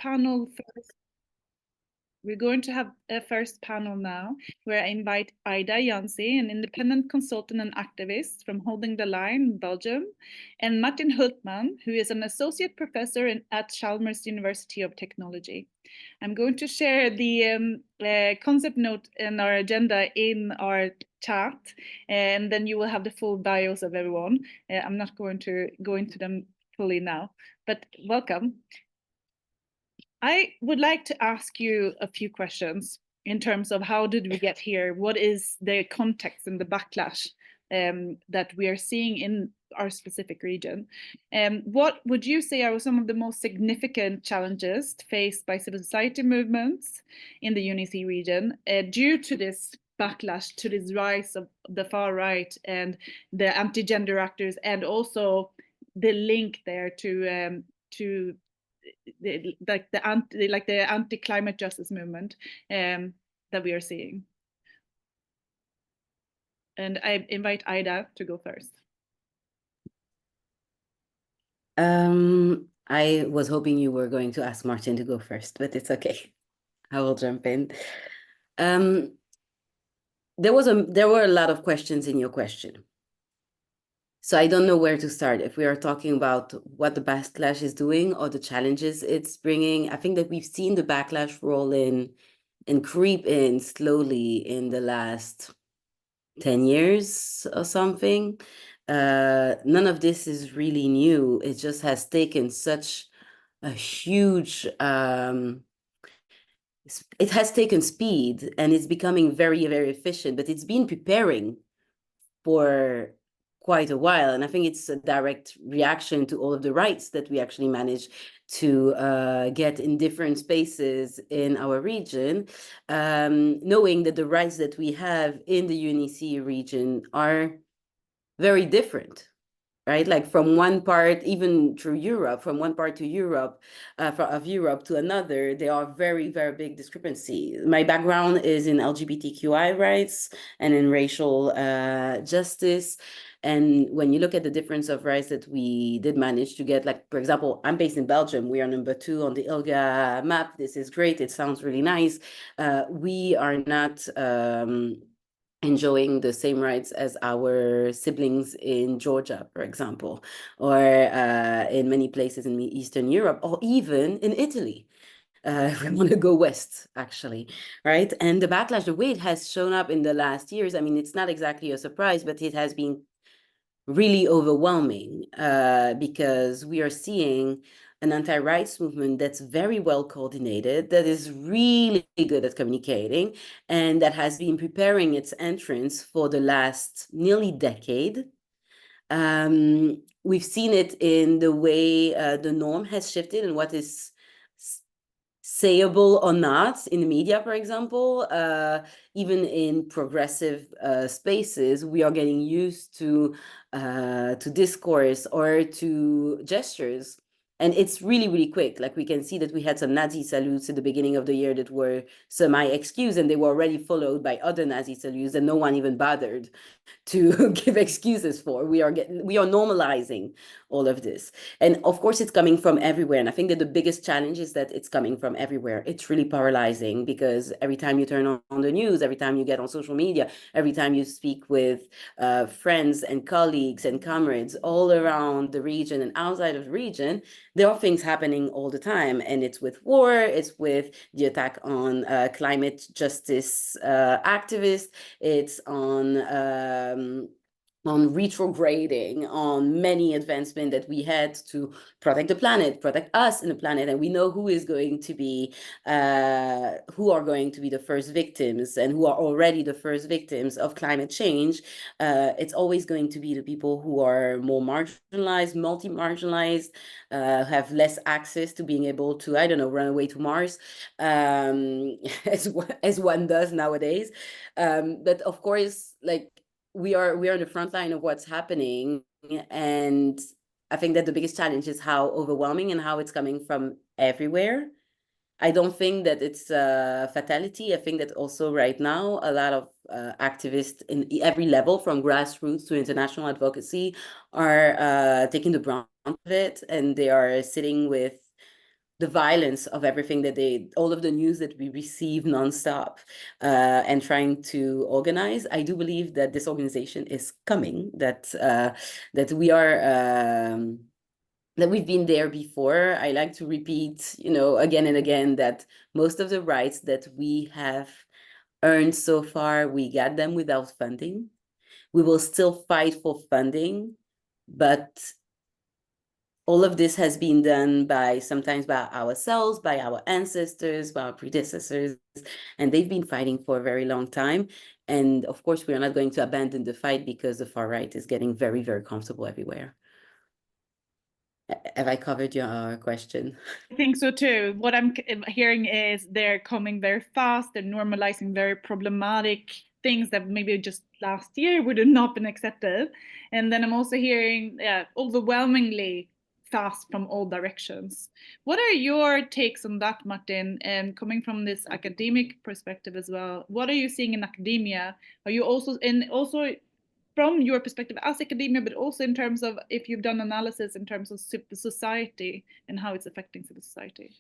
panel first. We're going to have a first panel now, where I invite Ida Jansi, an independent consultant and activist from Holding the Line in Belgium, and Martin Hultman, who is an associate professor at Chalmers University of Technology. I'm going to share the concept note in our agenda in our chat, and then you will have the full bios of everyone. I'm not going to go into them fully now, but welcome. I would like to ask you a few questions in terms of how did we get here? What is the context and the backlash that we are seeing in our specific region? What would you say are some of the most significant challenges faced by civil society movements in the UNECE region due to this backlash, to this rise of the far right and the anti-gender actors, and also the link there to the anti-climate justice movement that we are seeing? And I invite Ida to go first. I was hoping you were going to ask Martin to go first, but it's okay. I will jump in. There were a lot of questions in your question. So I don't know where to start. If we are talking about what the backlash is doing or the challenges it's bringing, I think that we've seen the backlash roll in and creep in slowly in the last 10 years or something. None of this is really new. It just has taken such a huge, it has taken speed and it's becoming very, very efficient, but it's been preparing for quite a while. And I think it's a direct reaction to all of the rights that we actually managed to get in different spaces in our region, knowing that the rights that we have in the UNECE region are very different, right? Like from one part, even through Europe, from one part to Europe, of Europe to another, there are very, very big discrepancies. My background is in LGBTQI rights and in racial justice. And when you look at the difference of rights that we did manage to get, like, for example, I'm based in Belgium. We are number 2 on the ILGA map. This is great. It sounds really nice. We are not enjoying the same rights as our siblings in Georgia, for example, or in many places in Eastern Europe, or even in Italy. If we want to go west, actually, right? And the backlash, the way it has shown up in the last years, I mean, it's not exactly a surprise, but it has been really overwhelming because we are seeing an anti-rights movement that's very well coordinated, that is really good at communicating, and that has been preparing its entrance for the last nearly decade. We've seen it in the way the norm has shifted and what is sayable or not in the media, for example. Even in progressive spaces, we are getting used to discourse or to gestures. And it's really, really quick. Like we can see that we had some Nazi salutes at the beginning of the year that were semi-excused, and they were already followed by other Nazi salutes that no one even bothered to give excuses for. We are normalizing all of this. And of course, it's coming from everywhere. And I think that the biggest challenge is that it's coming from everywhere. It's really paralyzing because every time you turn on the news, every time you get on social media, every time you speak with friends and colleagues and comrades all around the region and outside of the region, there are things happening all the time. And it's with war, it's with the attack on climate justice activists, it's on retrograding, on many advancements that we had to protect the planet, protect us and the planet, and we know who are going to be the first victims and who are already the first victims of climate change. It's always going to be the people who are more marginalized, multi-marginalized, have less access to being able to, I don't know, run away to Mars, as one does nowadays. But of course, like, we are on the front line of what's happening, and I think that the biggest challenge is how overwhelming and how it's coming from everywhere. I don't think that it's a fatality. I think that also right now a lot of activists in every level, from grassroots to international advocacy, are taking the brunt of it, and they are sitting with the violence of everything that all of the news that we receive nonstop, and trying to organize. I do believe that this organization is coming, that we are, that we've been there before. I like to repeat, again and again, that most of the rights that we have earned so far, we got them without funding. We will still fight for funding, but all of this has been done sometimes by ourselves, by our ancestors, by our predecessors, and they've been fighting for a very long time. And of course, we are not going to abandon the fight because the far right is getting very, very comfortable everywhere. Have I covered your question? I think so too. What I'm hearing is they're coming very fast. They're normalizing very problematic things that maybe just last year would have not been accepted. And then I'm also hearing overwhelmingly fast from all directions. What are your takes on that, Martin? And coming from this academic perspective as well, what are you seeing in academia? Are you also from your perspective as academia, but also in terms of if you've done analysis in terms of civil society and how it's affecting civil society?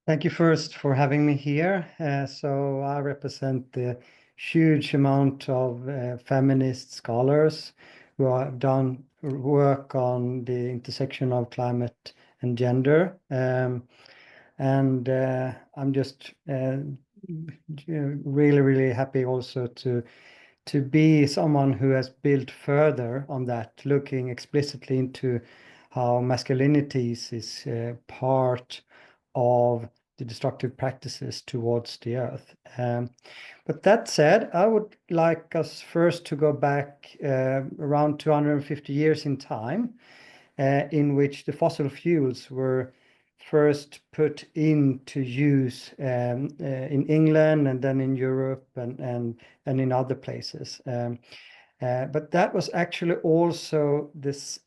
Thank you first for having me here. So I represent the huge amount of feminist scholars who have done work on the intersection of climate and gender. And I'm just really, really happy also to be someone who has built further on that, looking explicitly into how masculinities is part of the destructive practices towards the earth. But that said, I would like us first to go back around 250 years in time, in which the fossil fuels were first put into use in England and then in Europe and in other places. But that was actually also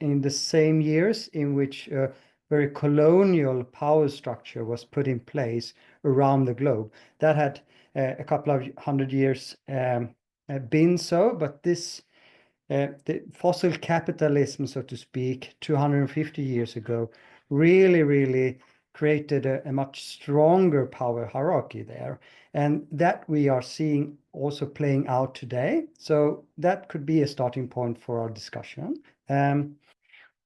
in the same years in which a very colonial power structure was put in place around the globe. That had a couple of 100 years been so, but the fossil capitalism, so to speak, 250 years ago, really created a much stronger power hierarchy there. And that we are seeing also playing out today. So that could be a starting point for our discussion.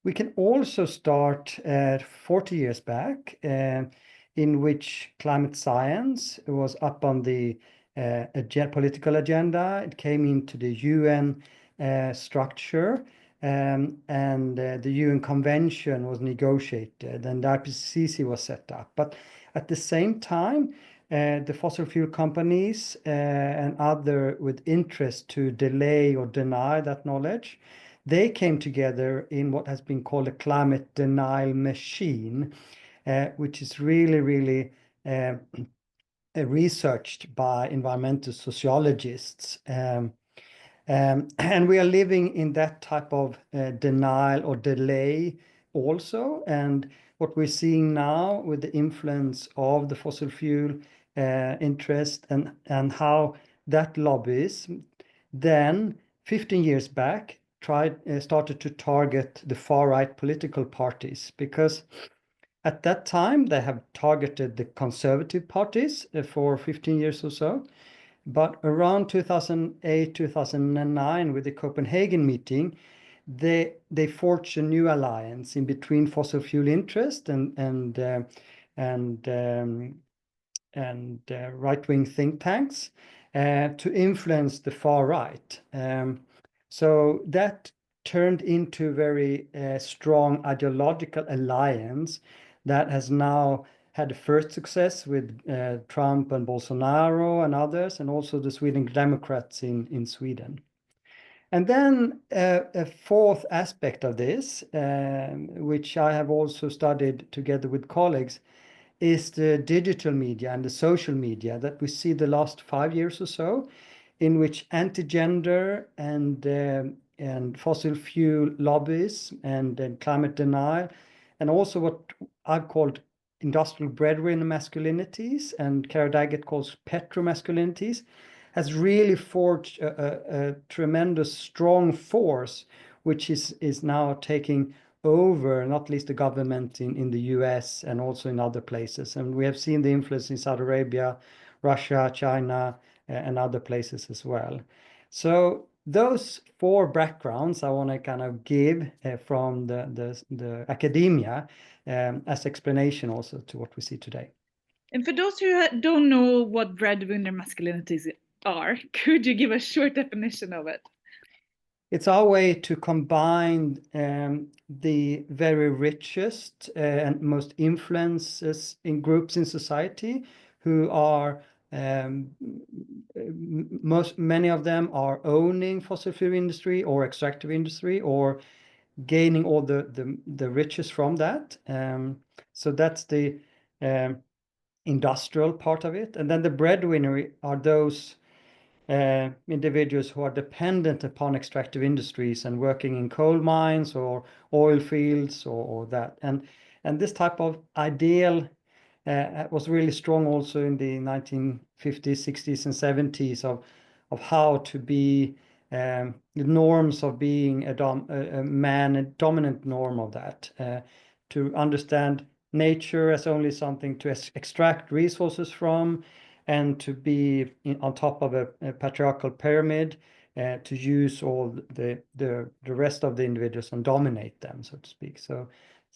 We can also start 40 years back, in which climate science was up on the political agenda. It came into the UN structure, and the UN Convention was negotiated, and the IPCC was set up. But at the same time, the fossil fuel companies and other with interest to delay or deny that knowledge, they came together in what has been called a climate denial machine, which is really researched by environmental sociologists. And we are living in that type of denial or delay also. And what we're seeing now with the influence of the fossil fuel interest and how that lobbyism then 15 years back started to target the far-right political parties, because at that time they have targeted the conservative parties for 15 years or so. But around 2008, 2009, with the Copenhagen meeting, they forged a new alliance in between fossil fuel interest and right-wing think tanks to influence the far right. So that turned into a very strong ideological alliance that has now had the first success with Trump and Bolsonaro and others, and also the Sweden Democrats in Sweden. And then a fourth aspect of this, which I have also studied together with colleagues, is the digital media and the social media that we see the last 5 years or so, in which anti-gender and fossil fuel lobbies and climate denial, and also what I've called industrial breadwinner masculinities, and Kara Daggett calls petromasculinities, has really forged a tremendous strong force, which is now taking over, not least the government in the US and also in other places. And we have seen the influence in Saudi Arabia, Russia, China, and other places as well. So those four backgrounds I want to kind of give from the academia as explanation also to what we see today. And for those who don't know what breadwinner masculinities are, could you give a short definition of it? It's our way to combine the very richest and most influences in groups in society who are many of them are owning fossil fuel industry or extractive industry or gaining all the riches from that. So that's the industrial part of it. And then the breadwinner are those individuals who are dependent upon extractive industries and working in coal mines or oil fields or that. And this type of ideal was really strong also in the 1950s, 60s, and 70s of how to be the norms of being a man, a dominant norm of that, to understand nature as only something to extract resources from, and to be on top of a patriarchal pyramid, to use all the rest of the individuals and dominate them, so to speak. So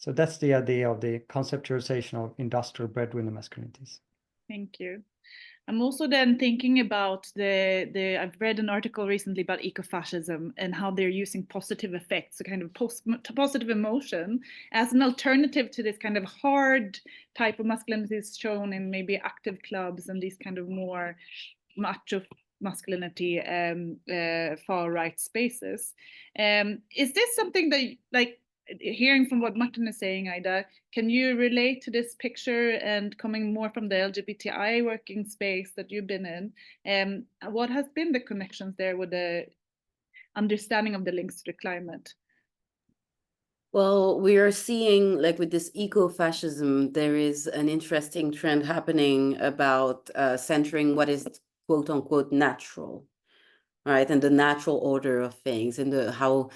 that's the idea of the conceptualization of industrial breadwinner masculinities. Thank you. I'm also then thinking about I've read an article recently about ecofascism and how they're using positive effects, a kind of positive emotion, as an alternative to this kind of hard type of masculinities shown in maybe active clubs and these kind of more macho masculinity far right spaces. Is this something that, like, hearing from what Martin is saying, Ida, can you relate to this picture, and coming more from the LGBTI working space that you've been in, what has been the connections there with the understanding of the links to the climate? Well, we are seeing, like with this eco-fascism, there is an interesting trend happening about centering what is quote unquote natural, right? And the natural order of things, and how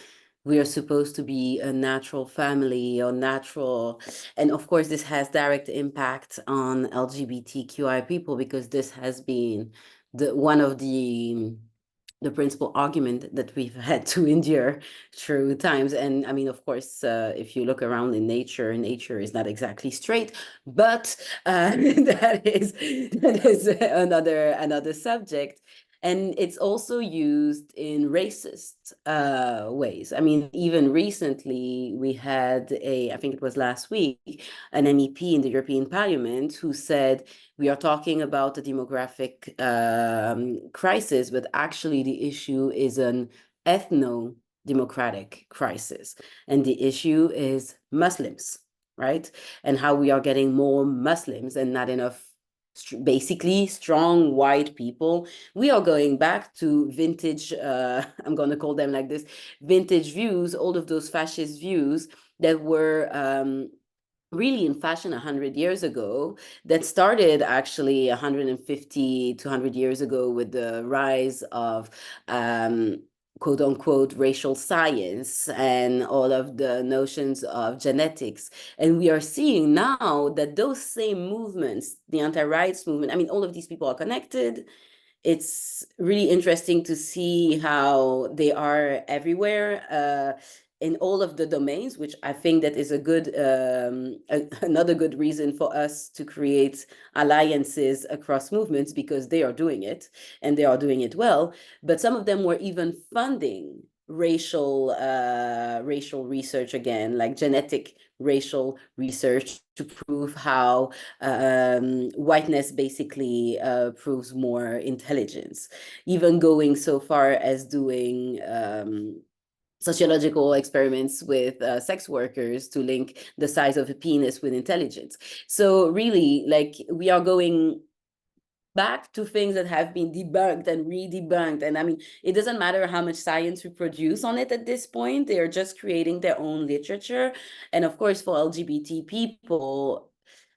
we are supposed to be a natural family or natural. And of course, this has direct impact on LGBTQI people, because this has been one of the principal argument that we've had to endure through times. And I mean, of course, if you look around in nature is not exactly straight, but that is another subject. And it's also used in racist ways. I mean, even recently we had I think it was last week, an MEP in the European Parliament who said, we are talking about the demographic crisis, but actually the issue is an ethno-democratic crisis. And the issue is Muslims, right? And how we are getting more Muslims and not enough basically strong white people. We are going back to vintage, I'm going to call them like this, vintage views, all of those fascist views that were really in fashion 100 years ago, that started actually 150 to 100 years ago with the rise of quote unquote racial science and all of the notions of genetics. And we are seeing now that those same movements, the anti-rights movement, I mean, all of these people are connected. It's really interesting to see how they are everywhere in all of the domains, which I think that is a good another good reason for us to create alliances across movements, because they are doing it and they are doing it well. But some of them were even funding racial research again, like genetic racial research, to prove how whiteness basically proves more intelligence, even going so far as doing sociological experiments with sex workers to link the size of a penis with intelligence. So really, like, we are going back to things that have been debunked and re-debunked. And I mean, it doesn't matter how much science we produce on it at this point, they are just creating their own literature. And of course, for LGBT people,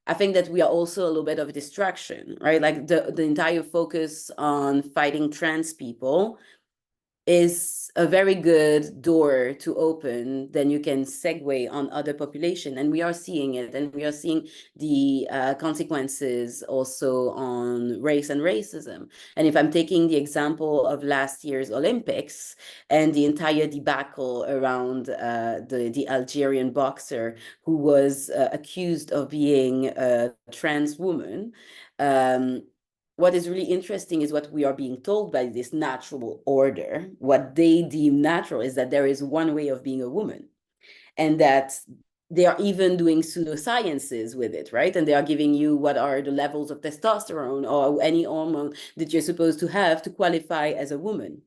I think that we are also a little bit of a distraction, right? Like the entire focus on fighting trans people is a very good door to open. Then you can segue on other population, and we are seeing it, and we are seeing the consequences also on race and racism. And if I'm taking the example of last year's Olympics and the entire debacle around the Algerian boxer who was accused of being a trans woman, what is really interesting is what we are being told by this natural order. What they deem natural is that there is one way of being a woman, and that they are even doing pseudosciences with it, right? And they are giving you what are the levels of testosterone or any hormone that you're supposed to have to qualify as a woman.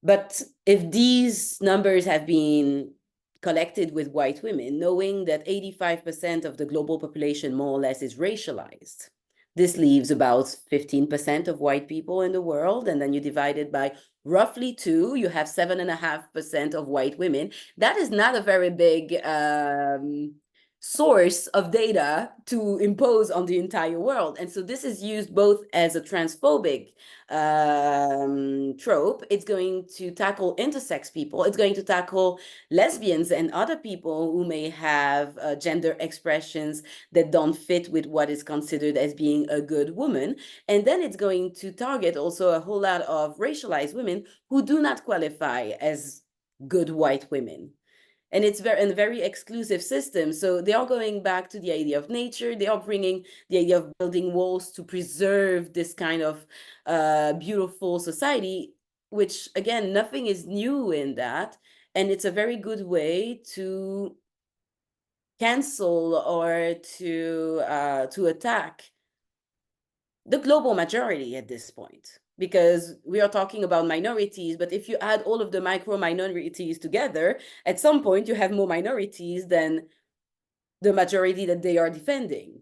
But if these numbers have been collected with white women, knowing that 85% of the global population more or less is racialized, this leaves about 15% of white people in the world, and then you divide it by roughly 2, you have 7.5% of white women. That is not a very big source of data to impose on the entire world. And so this is used both as a transphobic trope. It's going to tackle intersex people. It's going to tackle lesbians and other people who may have gender expressions that don't fit with what is considered as being a good woman. And then it's going to target also a whole lot of racialized women who do not qualify as good white women. And it's a very exclusive system. So they are going back to the idea of nature. They are bringing the idea of building walls to preserve this kind of beautiful society, which, again, nothing is new in that. And it's a very good way to cancel or to attack the global majority at this point, because we are talking about minorities. But if you add all of the micro minorities together, at some point you have more minorities than the majority that they are defending.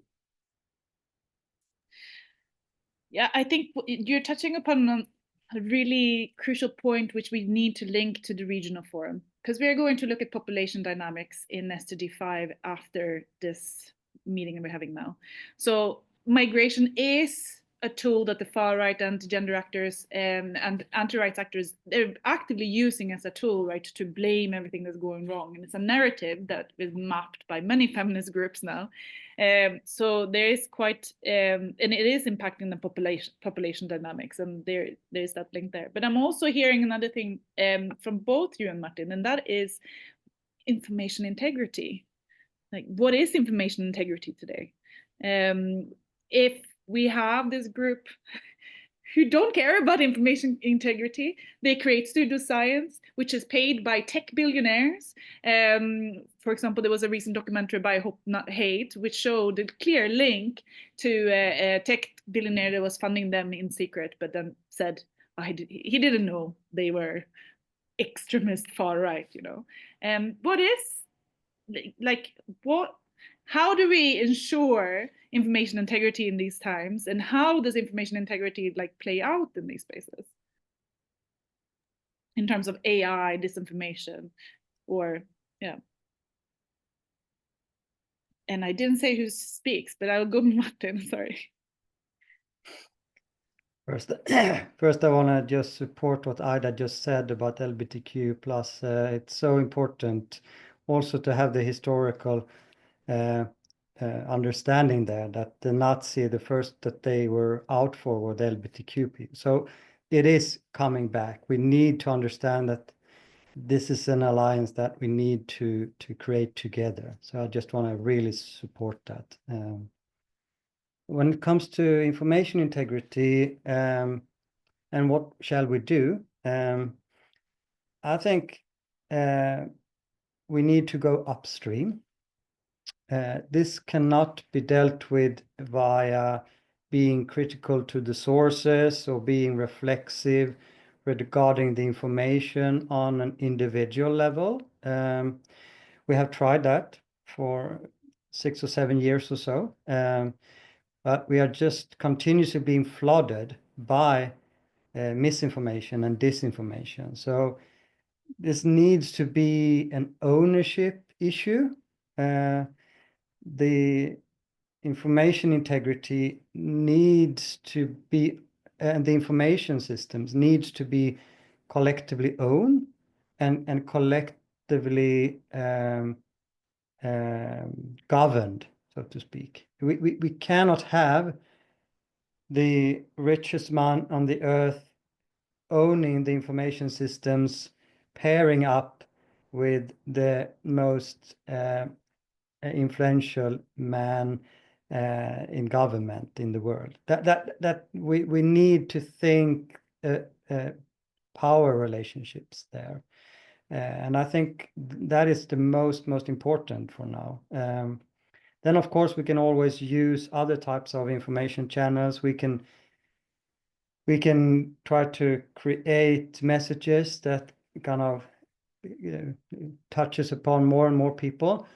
Yeah, I think you're touching upon a really crucial point, which we need to link to the regional forum, because we're going to look at population dynamics in SDG5 after this meeting that we're having now. So migration is a tool that the far right and gender actors and anti-rights actors, they're actively using as a tool, right, to blame everything that's going wrong. And it's a narrative that is mapped by many feminist groups now. So there is quite, and it is impacting the population dynamics, and there's that link there. But I'm also hearing another thing from both you and Martin, and that is information integrity. Like, what is information integrity today? If we have this group who don't care about information integrity, they create pseudoscience, which is paid by tech billionaires. For example, there was a recent documentary by Hope Not Hate, which showed a clear link to a tech billionaire that was funding them in secret, but then said he didn't know they were extremist far right, you know. What is, like, what, how do we ensure information integrity in these times, and how does information integrity like play out in these spaces in terms of AI disinformation, or yeah. And I didn't say who speaks, but I'll go Martin. Sorry. First, I want to just support what Ida just said about LGBTQ plus. It's so important also to have the historical understanding there, that the Nazi, the first that they were out for were the LGBTQ people. So it is coming back. We need to understand that this is an alliance that we need to create together. So I just want to really support that. When it comes to information integrity and what shall we do, I think we need to go upstream. This cannot be dealt with via being critical to the sources or being reflexive regarding the information on an individual level. We have tried that for 6 or 7 years or so, but we are just continuously being flooded by misinformation and disinformation. So this needs to be an ownership issue. The information integrity needs to be, and the information systems needs to be collectively own and collectively governed, so to speak. We cannot have the richest man on the earth owning the information systems, pairing up with the most influential man in government in the world. That we need to think power relationships there, and I think that is the most important for now. Then of course we can always use other types of information channels. We can try to create messages that kind of touches upon more and more people.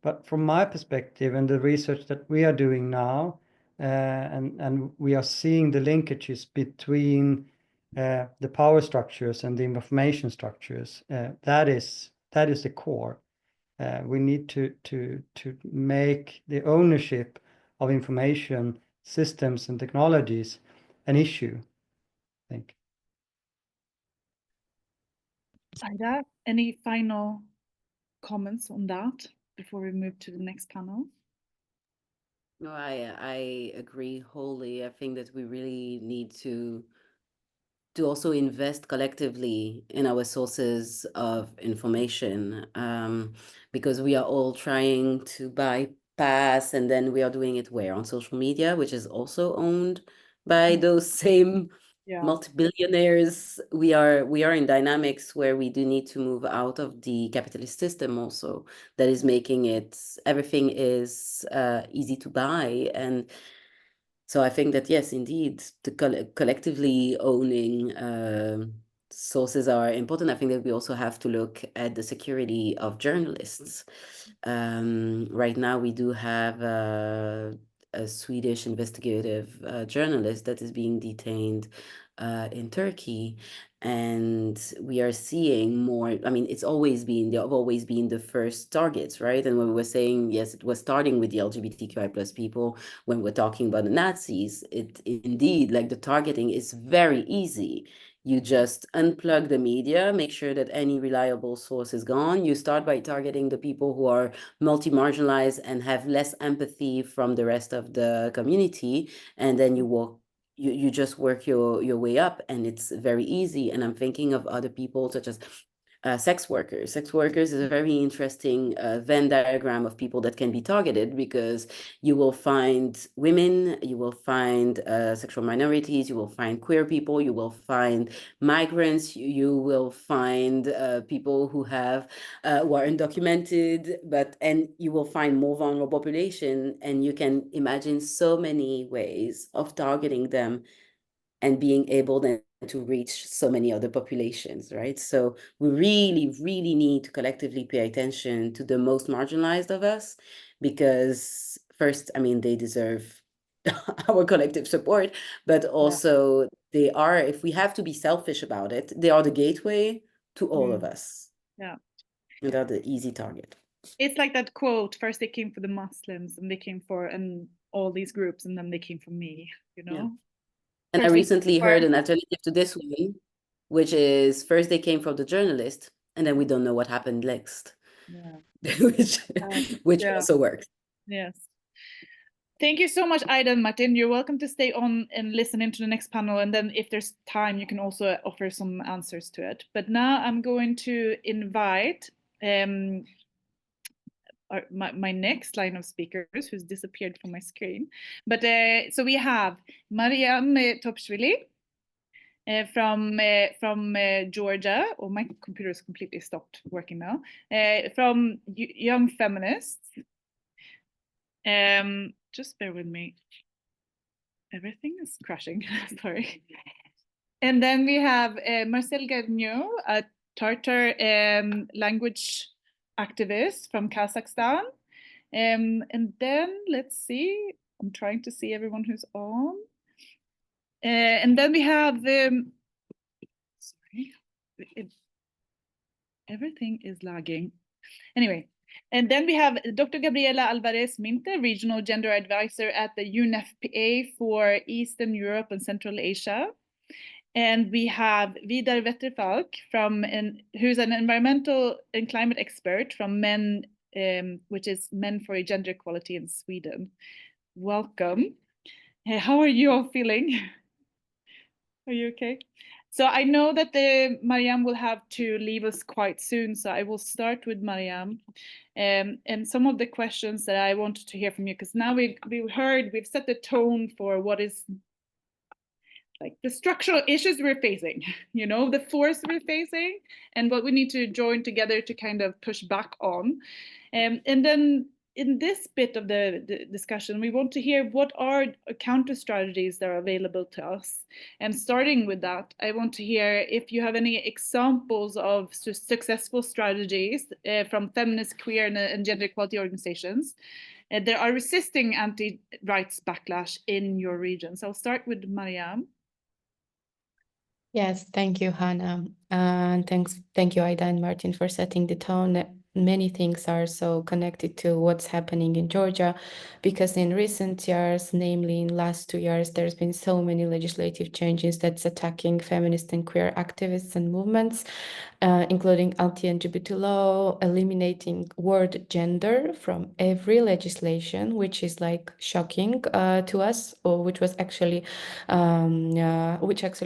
But from my perspective and the research that we are doing now, and we are seeing the linkages between the power structures and the information structures, that is the core. We need to make the ownership of information systems and technologies an issue, I think. Ida, any final comments on that before we move to the next panel? No, I agree wholly. I think that we really need to also invest collectively in our sources of information, because we are all trying to bypass, and then we are doing it where? On social media, which is also owned by those same multi-billionaires. We are in dynamics where we do need to move out of the capitalist system also, that is making it, everything is easy to buy. And so I think that, yes, indeed, the collectively owning sources are important. I think that we also have to look at the security of journalists. Right now, we do have a Swedish investigative journalist that is being detained in Turkey. And we are seeing more, I mean, they've always been the first targets, right? And when we were saying, yes, it was starting with the LGBTQI plus people, when we're talking about the Nazis, it indeed, like, the targeting is very easy. You just unplug the media, make sure that any reliable source is gone. You start by targeting the people who are multi-marginalized and have less empathy from the rest of the community. And then you just work your way up, and it's very easy. And I'm thinking of other people such as sex workers. Sex workers is a very interesting Venn diagram of people that can be targeted, because you will find women, you will find sexual minorities, you will find queer people, you will find migrants, you will find people who are undocumented, and you will find more vulnerable population. And you can imagine so many ways of targeting them and being able then to reach so many other populations, right? So we really, really need to collectively pay attention to the most marginalized of us, because first, I mean, they deserve our collective support, but also they are, if we have to be selfish about it, they are the gateway to all of us. Yeah. And they're the easy target. It's like that quote, first they came for the Muslims, and they came for all these groups, and then they came for me, you know? Yeah. And I recently heard an alternative to this one, which is first they came from the journalist, and then we don't know what happened next. Yeah. which also works. Yes. Thank you so much, Ida and Martin. You're welcome to stay on and listen into the next panel. And then if there's time, you can also offer some answers to it. But now I'm going to invite my next line of speakers, who's disappeared from my screen. But so we have Mariam Topshvili from Georgia. Oh, my computer is completely stopped working now. From Young Feminists. Just bear with me. Everything is crashing. Sorry. And then we have Marcel Garnier, a Tartar language activist from Kazakhstan. And then let's see. I'm trying to see everyone who's on. And then we have sorry, everything is lagging. Anyway, and then we have Dr. Gabriela Alvarez Minte, Regional Gender Advisor at the UNFPA for Eastern Europe and Central Asia. And we have Vidar Wetterfalk who's an environmental and climate expert from MEN, which is Men for Gender Equality in Sweden. Welcome. Hey, how are you all feeling? Are you okay? So I know that Mariam will have to leave us quite soon, so I will start with Mariam. And some of the questions that I wanted to hear from you, because now we've set the tone for what is like the structural issues we're facing, you know, the force we're facing, and what we need to join together to kind of push back on. And then in this bit of the discussion, we want to hear what are counter strategies that are available to us. And starting with that, I want to hear if you have any examples of successful strategies from feminist, queer, and gender equality organizations that are resisting anti-rights backlash in your region. So I'll start with Mariam. Yes, thank you, Hannah. And thank you, Aida and Martin, for setting the tone. Many things are so connected to what's happening in Georgia, because in recent years, namely in last 2 years, there's been so many legislative changes that's attacking feminist and queer activists and movements, including anti-LGBT law, eliminating word gender from every legislation, which is like shocking to us, or which actually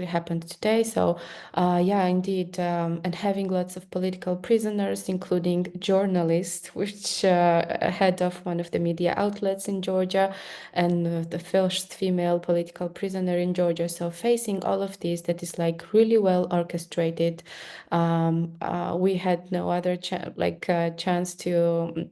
happened today. So yeah, indeed, and having lots of political prisoners, including journalists, which head of one of the media outlets in Georgia, and the first female political prisoner in Georgia. So facing all of this, that is like really well orchestrated. We had no other chance to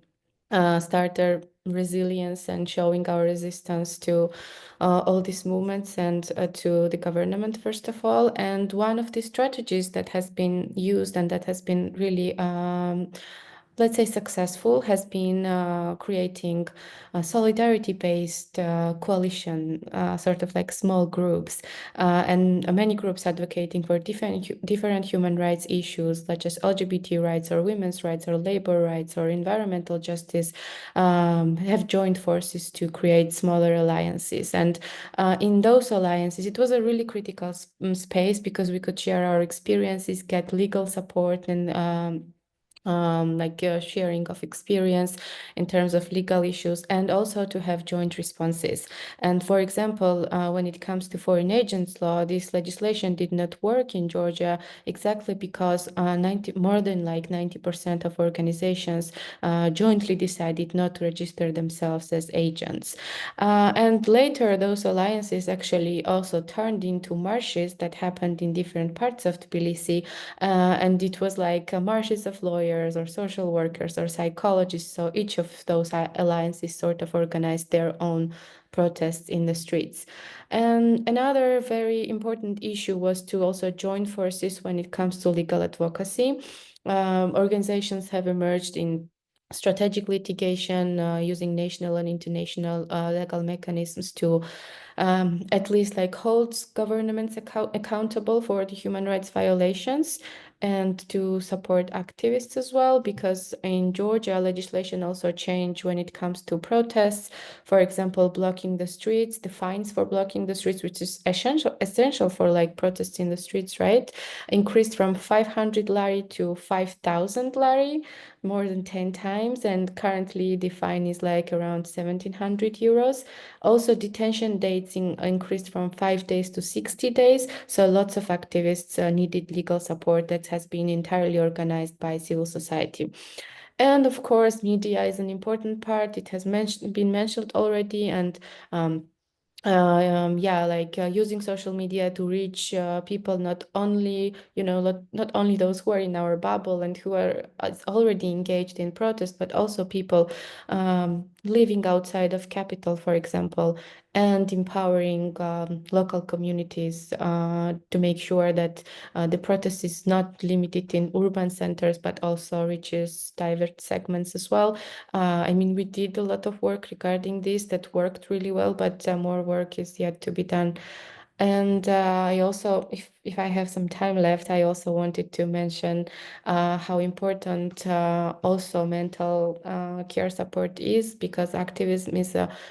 start our resilience and showing our resistance to all these movements and to the government, first of all. And one of the strategies that has been used and that has been really let's say successful has been creating a solidarity-based coalition, sort of like small groups, and many groups advocating for different human rights issues, such as LGBT rights or women's rights or labor rights or environmental justice, have joined forces to create smaller alliances. And in those alliances, it was a really critical space, because we could share our experiences, get legal support, and sharing of experience in terms of legal issues, and also to have joint responses. And for example, when it comes to foreign agents law, this legislation did not work in Georgia exactly because more than 90% of organizations jointly decided not to register themselves as agents. And later, those alliances actually also turned into marches that happened in different parts of Tbilisi, and it was like marches of lawyers or social workers or psychologists. So each of those alliances sort of organized their own protests in the streets. And another very important issue was to also join forces when it comes to legal advocacy. Organizations have emerged in strategic litigation using national and international legal mechanisms to at least holds governments accountable for the human rights violations, and to support activists as well, because in Georgia, legislation also changed when it comes to protests. For example, blocking the streets, the fines for blocking the streets, which is essential for protests in the streets, right? Increased from 500 lari to 5,000 lari, more than 10 times. And currently the fine is around 1,700 euros. Also, detention dates increased from 5 days to 60 days. So lots of activists needed legal support that has been entirely organized by civil society. And of course, media is an important part. It has been mentioned already. And using social media to reach people, not only those who are in our bubble and who are already engaged in protest, but also people living outside of capital, for example, and empowering local communities to make sure that the protest is not limited in urban centers, but also reaches diverse segments as well. I mean, we did a lot of work regarding this that worked really well, but more work is yet to be done. And I also, if I have some time left, I also wanted to mention how important also mental care support is, because activism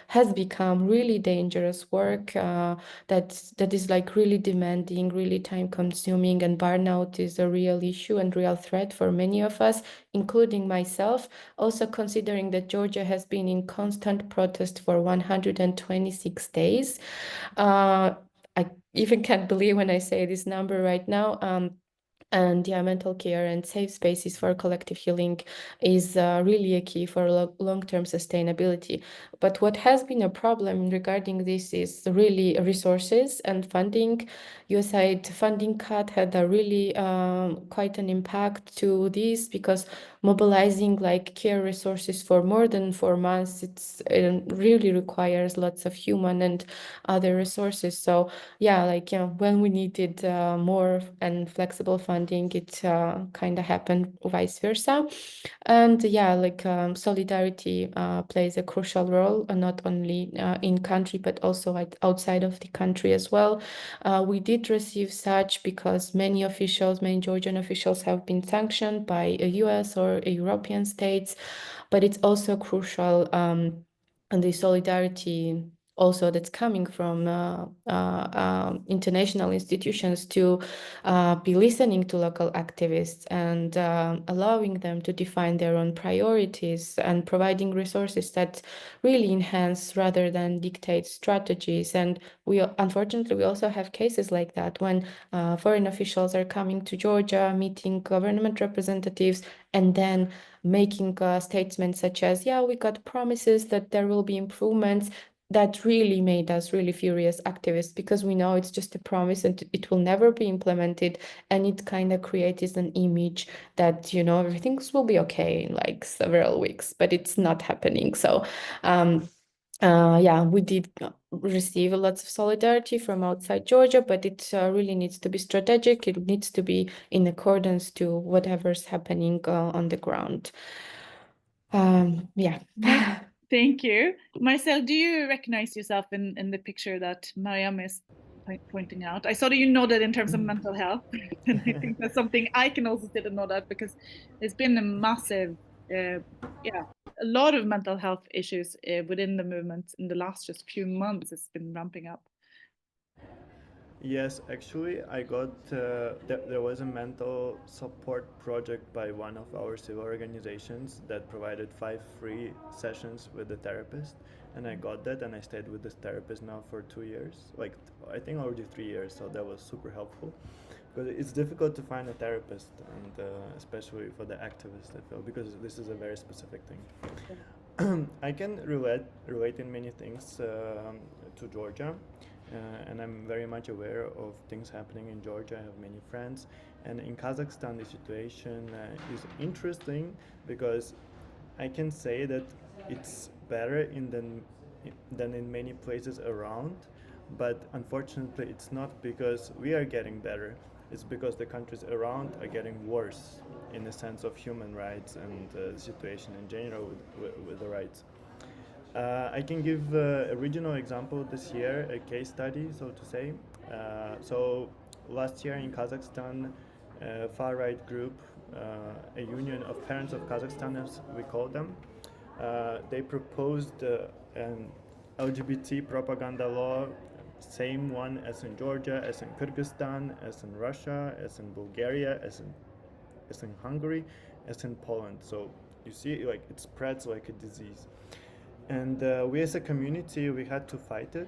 has become really dangerous work that is like really demanding, really time consuming, and burnout is a real issue and real threat for many of us, including myself. Also considering that Georgia has been in constant protest for 126 days. I even can't believe when I say this number right now. And yeah, mental care and safe spaces for collective healing is really a key for long-term sustainability. But what has been a problem regarding this is really resources and funding. USAID funding cut had a really quite an impact to this, because mobilizing like care resources for more than 4 months, it really requires lots of human and other resources. So yeah, like when we needed more and flexible funding, it kind of happened vice versa. And yeah, like solidarity plays a crucial role, not only in country but also outside of the country as well. We did receive such because many Georgian officials have been sanctioned by a US or a European states, but it's also crucial, and the solidarity also that's coming from international institutions to be listening to local activists and allowing them to define their own priorities and providing resources that really enhance rather than dictate strategies. And unfortunately, we also have cases like that when foreign officials are coming to Georgia, meeting government representatives, and then making statements such as, yeah, we got promises that there will be improvements. That really made us really furious activists, because we know it's just a promise and it will never be implemented, and it kind of creates an image that, everything will be okay in like several weeks, but it's not happening. So yeah, we did receive lots of solidarity from outside Georgia, but it really needs to be strategic. It needs to be in accordance to whatever's happening on the ground. Yeah. Thank you. Marcel, do you recognize yourself in the picture that Mariam is pointing out? I saw that you nodded in terms of mental health, and I think that's something I can also sit and nod at, because there's been a massive, a lot of mental health issues within the movement in the last just few months. It's been ramping up. Yes, actually, I got there was a mental support project by one of our civil organizations that provided 5 free sessions with the therapist, and I got that, and I stayed with this therapist now for 2 years, like I think already 3 years. So that was super helpful, because it's difficult to find a therapist, and especially for the activists, I feel, because this is a very specific thing. I can relate in many things to Georgia. And I'm very much aware of things happening in Georgia. I have many friends, and in Kazakhstan the situation is interesting, because I can say that it's better than in many places around, but unfortunately it's not because we are getting better. It's because the countries around are getting worse in the sense of human rights and the situation in general with the rights. I can give a regional example this year, a case study, so to say. So last year in Kazakhstan, a far-right group, a union of parents of Kazakhstan, as we call them, they proposed an LGBT propaganda law, same one as in Georgia, as in Kyrgyzstan, as in Russia, as in Bulgaria, as in Hungary, as in Poland. So you see, like, it spreads like a disease. And we as a community, we had to fight it,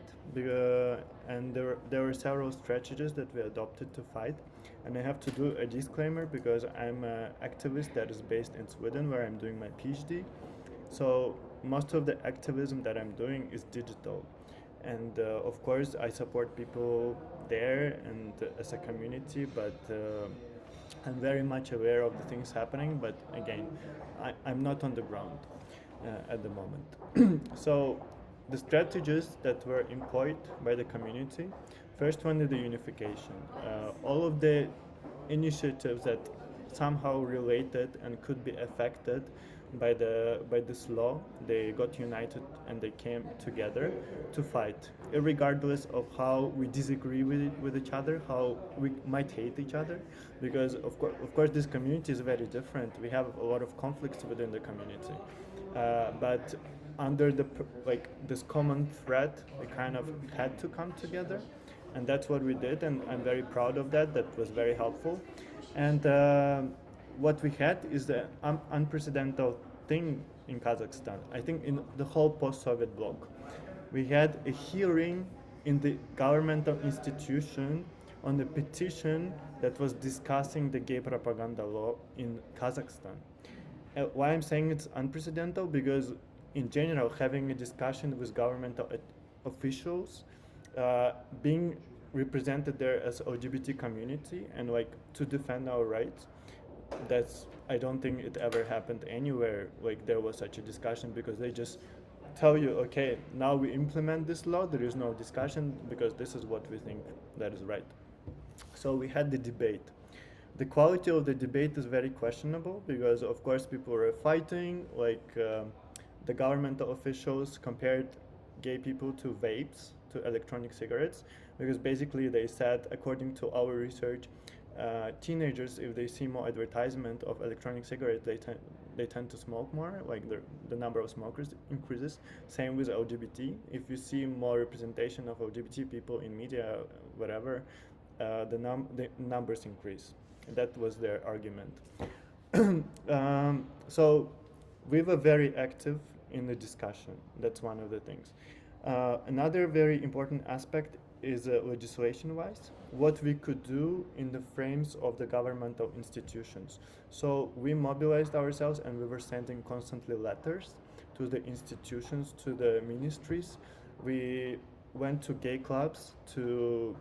and there were several strategies that we adopted to fight. And I have to do a disclaimer, because I'm an activist that is based in Sweden, where I'm doing my PhD. So most of the activism that I'm doing is digital. And of course, I support people there and as a community, but I'm very much aware of the things happening. But again, I'm not on the ground at the moment. So the strategies that were employed by the community, first one is the unification. All of the initiatives that somehow related and could be affected by this law, they got united and they came together to fight, regardless of how we disagree with each other, how we might hate each other, because of course this community is very different. We have a lot of conflicts within the community, but under this common thread, we kind of had to come together, and that's what we did, and I'm very proud of that. That was very helpful, and what we had is the unprecedented thing in Kazakhstan. I think in the whole post-Soviet bloc, we had a hearing in the governmental institution on the petition that was discussing the gay propaganda law in Kazakhstan. Why I'm saying it's unprecedented, because in general, having a discussion with governmental officials, being represented there as LGBT community and like to defend our rights, I don't think it ever happened anywhere like there was such a discussion, because they just tell you, okay, now we implement this law, there is no discussion because this is what we think that is right. So we had the debate. The quality of the debate is very questionable, because of course people were fighting, like the governmental officials compared gay people to vapes, to electronic cigarettes, because basically they said, according to our research, teenagers, if they see more advertisement of electronic cigarettes, they tend to smoke more, like the number of smokers increases. Same with LGBT. If you see more representation of LGBT people in media, whatever, the numbers increase. That was their argument. So we were very active in the discussion. That's one of the things. Another very important aspect is legislation-wise, what we could do in the frames of the governmental institutions. So we mobilized ourselves and we were sending constantly letters to the institutions, to the ministries. We went to gay clubs, to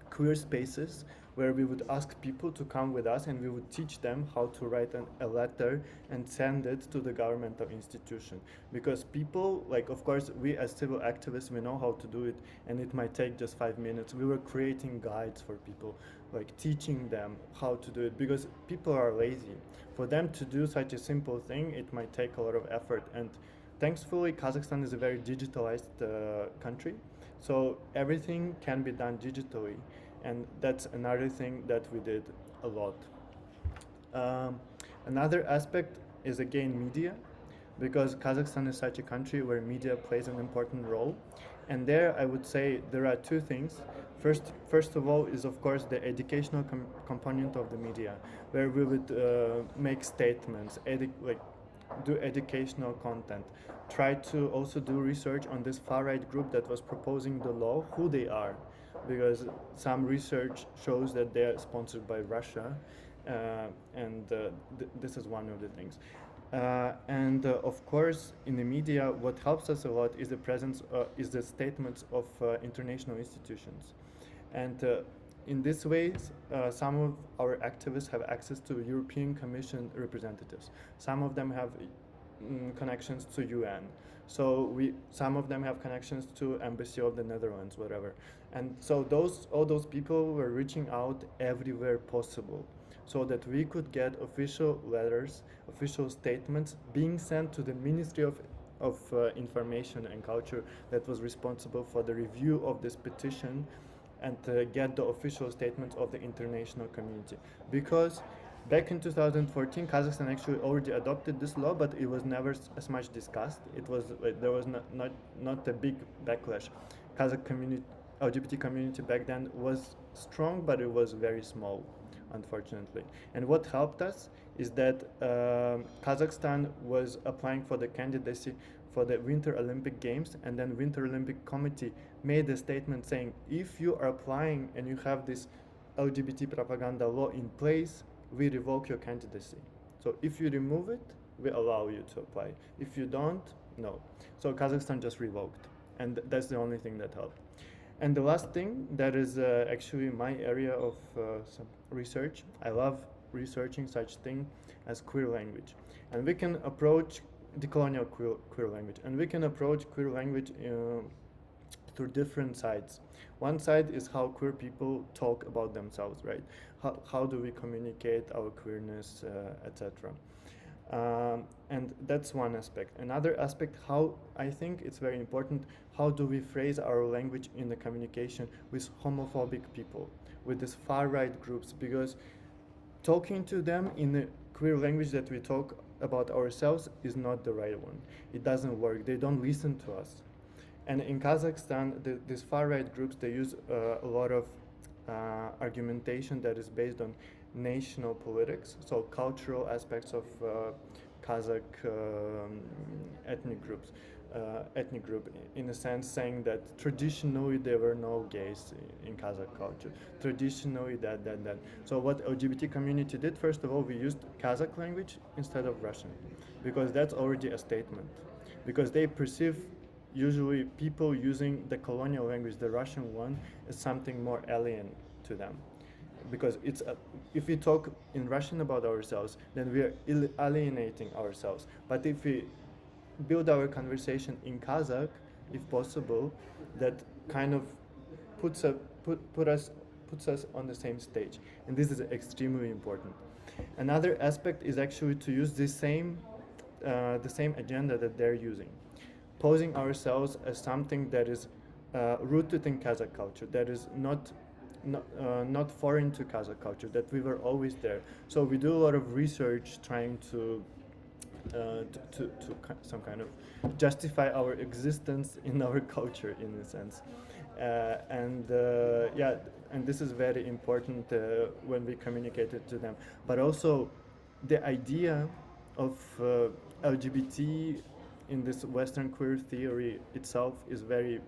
queer spaces, where we would ask people to come with us and we would teach them how to write a letter and send it to the governmental institution. Because people, like, of course, we as civil activists, we know how to do it, and it might take just 5 minutes. We were creating guides for people, like teaching them how to do it, because people are lazy. For them to do such a simple thing, it might take a lot of effort. And thankfully, Kazakhstan is a very digitalized country, so everything can be done digitally. And that's another thing that we did a lot. Another aspect is again media, because Kazakhstan is such a country where media plays an important role. And there I would say there are two things. First of all is of course the educational component of the media, where we would make statements, do educational content, try to also do research on this far-right group that was proposing the law, who they are, because some research shows that they are sponsored by Russia, and this is one of the things. Of course, in the media, what helps us a lot is the presence, is the statements of international institutions. And in this way, some of our activists have access to European Commission representatives. Some of them have connections to UN. So some of them have connections to Embassy of the Netherlands, whatever. And so all those people were reaching out everywhere possible, so that we could get official letters, official statements being sent to the Ministry of Information and Culture that was responsible for the review of this petition, and get the official statements of the international community. Because back in 2014, Kazakhstan actually already adopted this law, but it was never as much discussed. It was there was not a big backlash. Kazakh community, LGBT community back then was strong, but it was very small, unfortunately. And what helped us is that Kazakhstan was applying for the candidacy for the Winter Olympic Games, and then Winter Olympic Committee made a statement saying, if you are applying and you have this LGBT propaganda law in place, we revoke your candidacy. So if you remove it, we allow you to apply. If you don't, no. So Kazakhstan just revoked, and that's the only thing that helped. And the last thing, that is actually my area of some research. I love researching such thing as queer language. And we can approach decolonial queer language. And we can approach queer language through different sides. One side is how queer people talk about themselves, right? How do we communicate our queerness, etc. And that's one aspect. Another aspect, how I think it's very important, how do we phrase our language in the communication with homophobic people, with these far-right groups, because talking to them in the queer language that we talk about ourselves is not the right one. It doesn't work. They don't listen to us. And in Kazakhstan, these far-right groups, they use a lot of argumentation that is based on national politics, so cultural aspects of Kazakh ethnic group, in a sense, saying that traditionally there were no gays in Kazakh culture. Traditionally that. So what LGBT community did, first of all, we used Kazakh language instead of Russian, because that's already a statement. Because they perceive usually people using the colonial language, the Russian one, as something more alien to them. Because if we talk in Russian about ourselves, then we are alienating ourselves. But if we build our conversation in Kazakh, if possible, that kind of puts us on the same stage. And this is extremely important. Another aspect is actually to use the same agenda that they're using, posing ourselves as something that is rooted in Kazakh culture, that is not foreign to Kazakh culture, that we were always there. So we do a lot of research trying to some kind of justify our existence in our culture, in a sense. And this is very important when we communicate it to them. But also the idea of LGBT in this Western queer theory itself is very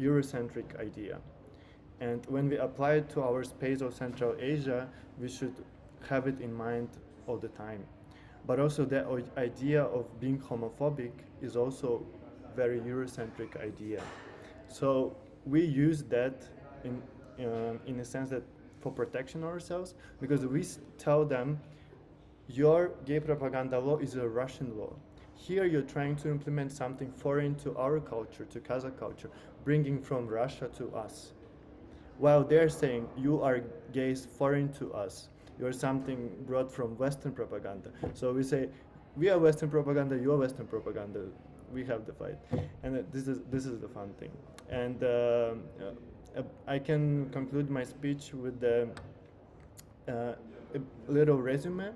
Eurocentric idea. And when we apply it to our space of Central Asia, we should have it in mind all the time. But also the idea of being homophobic is also very Eurocentric idea. So we use that in a sense that for protection ourselves, because we tell them, your gay propaganda law is a Russian law. Here you're trying to implement something foreign to our culture, to Kazakh culture, bringing from Russia to us. While they're saying you are gays foreign to us, you're something brought from Western propaganda. So we say, we are Western propaganda, you are Western propaganda. We have the fight, and this is the fun thing. And I can conclude my speech with a little resume.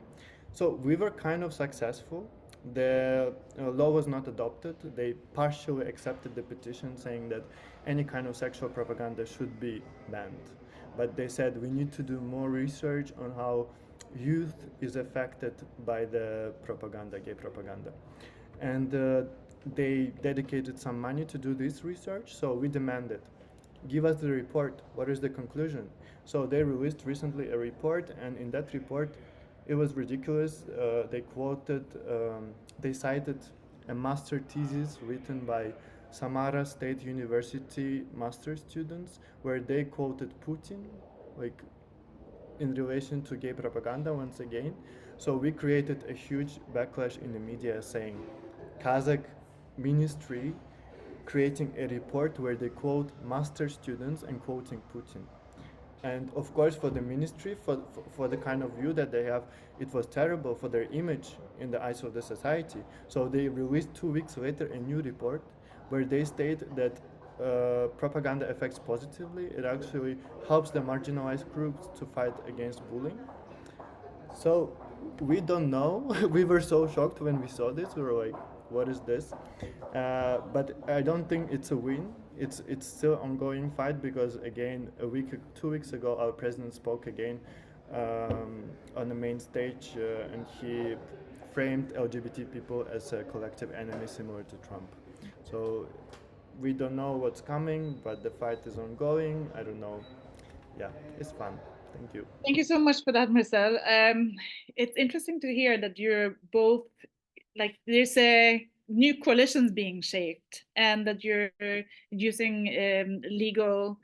So we were kind of successful. The law was not adopted. They partially accepted the petition saying that any kind of sexual propaganda should be banned. But they said we need to do more research on how youth is affected by the propaganda, gay propaganda. And they dedicated some money to do this research, so we demanded, give us the report, what is the conclusion? So they released recently a report, and in that report, it was ridiculous. They cited a master thesis written by Samara State University master students, where they quoted Putin, like in relation to gay propaganda once again. So we created a huge backlash in the media saying Kazakh ministry creating a report where they quote master students and quoting Putin. And of course, for the ministry, for the kind of view that they have, it was terrible for their image in the eyes of the society. So they released 2 weeks later a new report where they state that propaganda affects positively. It actually helps the marginalized groups to fight against bullying. So we don't know. We were so shocked when we saw this. We were like, what is this? But I don't think it's a win. It's still ongoing fight, because again, 2 weeks ago, our president spoke again on the main stage, and he framed LGBT people as a collective enemy similar to Trump. So we don't know what's coming, but the fight is ongoing. I don't know. Yeah, it's fun. Thank you. Thank you so much for that, Marcel. It's interesting to hear that you're both, like, there's a new coalitions being shaped, and that you're using legal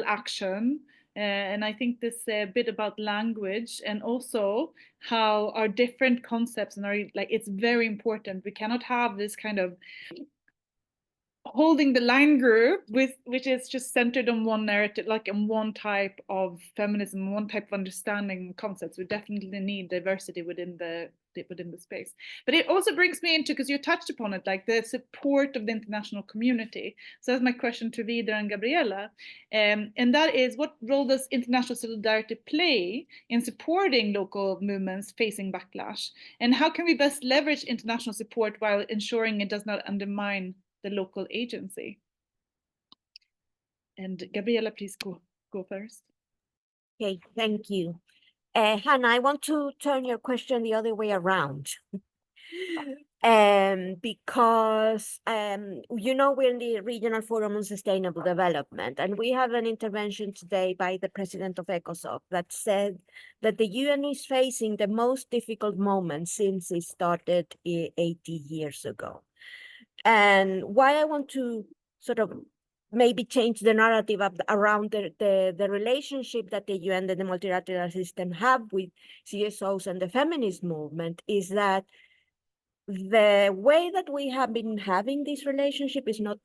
action. And I think this bit about language, and also how our different concepts and it's very important. We cannot have this kind of holding the line group which is just centered on one narrative, like on one type of feminism, one type of understanding concepts. We definitely need diversity within the within the space. But it also brings me into, because you touched upon it, like the support of the international community. So that's my question to Vidar and Gabriella. And that is, what role does international solidarity play in supporting local movements facing backlash? And how can we best leverage international support while ensuring it does not undermine the local agency? And Gabriella, please go first. Okay, thank you. Hannah, I want to turn your question the other way around. Because we're in the Regional Forum on Sustainable Development, and we have an intervention today by the president of ECOSOC that said that the UN is facing the most difficult moment since it started 80 years ago. And why I want to sort of maybe change the narrative around the relationship that the UN and the multilateral system have with CSOs and the feminist movement is that the way that we have been having this relationship is not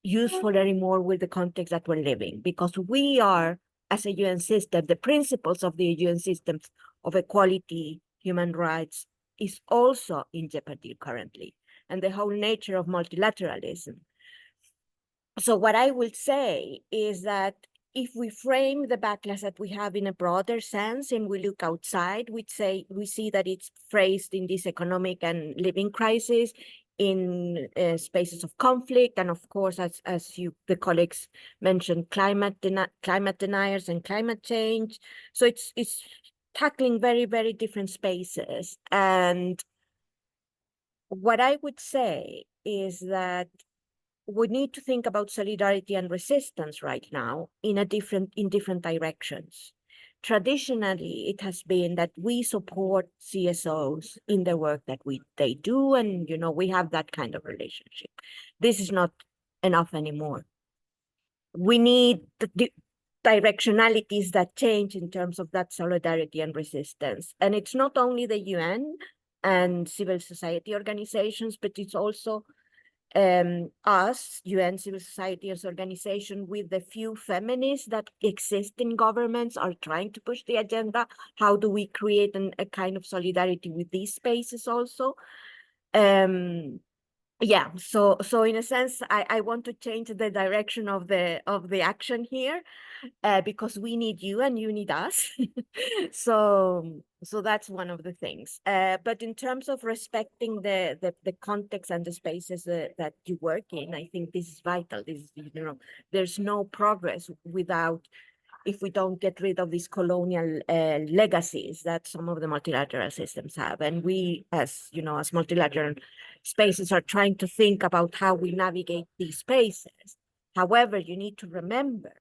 useful anymore with the context that we're living, because we are, as a UN system, the principles of the UN systems of equality, human rights is also in jeopardy currently, and the whole nature of multilateralism. So what I would say is that if we frame the backlash that we have in a broader sense and we look outside, we see that it's phrased in this economic and living crisis, in spaces of conflict, and of course, as the colleagues mentioned, climate deniers and climate change. So it's tackling very, very different spaces. And what I would say is that we need to think about solidarity and resistance right now in different directions. Traditionally, it has been that we support CSOs in the work that they do, and we have that kind of relationship. This is not enough anymore. We need the directionalities that change in terms of that solidarity and resistance. And it's not only the UN and civil society organizations, but it's also us, UN civil society as organization, with the few feminists that exist in governments, are trying to push the agenda. How do we create a kind of solidarity with these spaces also? Yeah, so in a sense, I want to change the direction of the action here, because we need you and you need us. So that's one of the things. But in terms of respecting the context and the spaces that you work in, I think this is vital. This is, there's no progress if we don't get rid of these colonial legacies that some of the multilateral systems have. And we, as multilateral spaces, are trying to think about how we navigate these spaces. However, you need to remember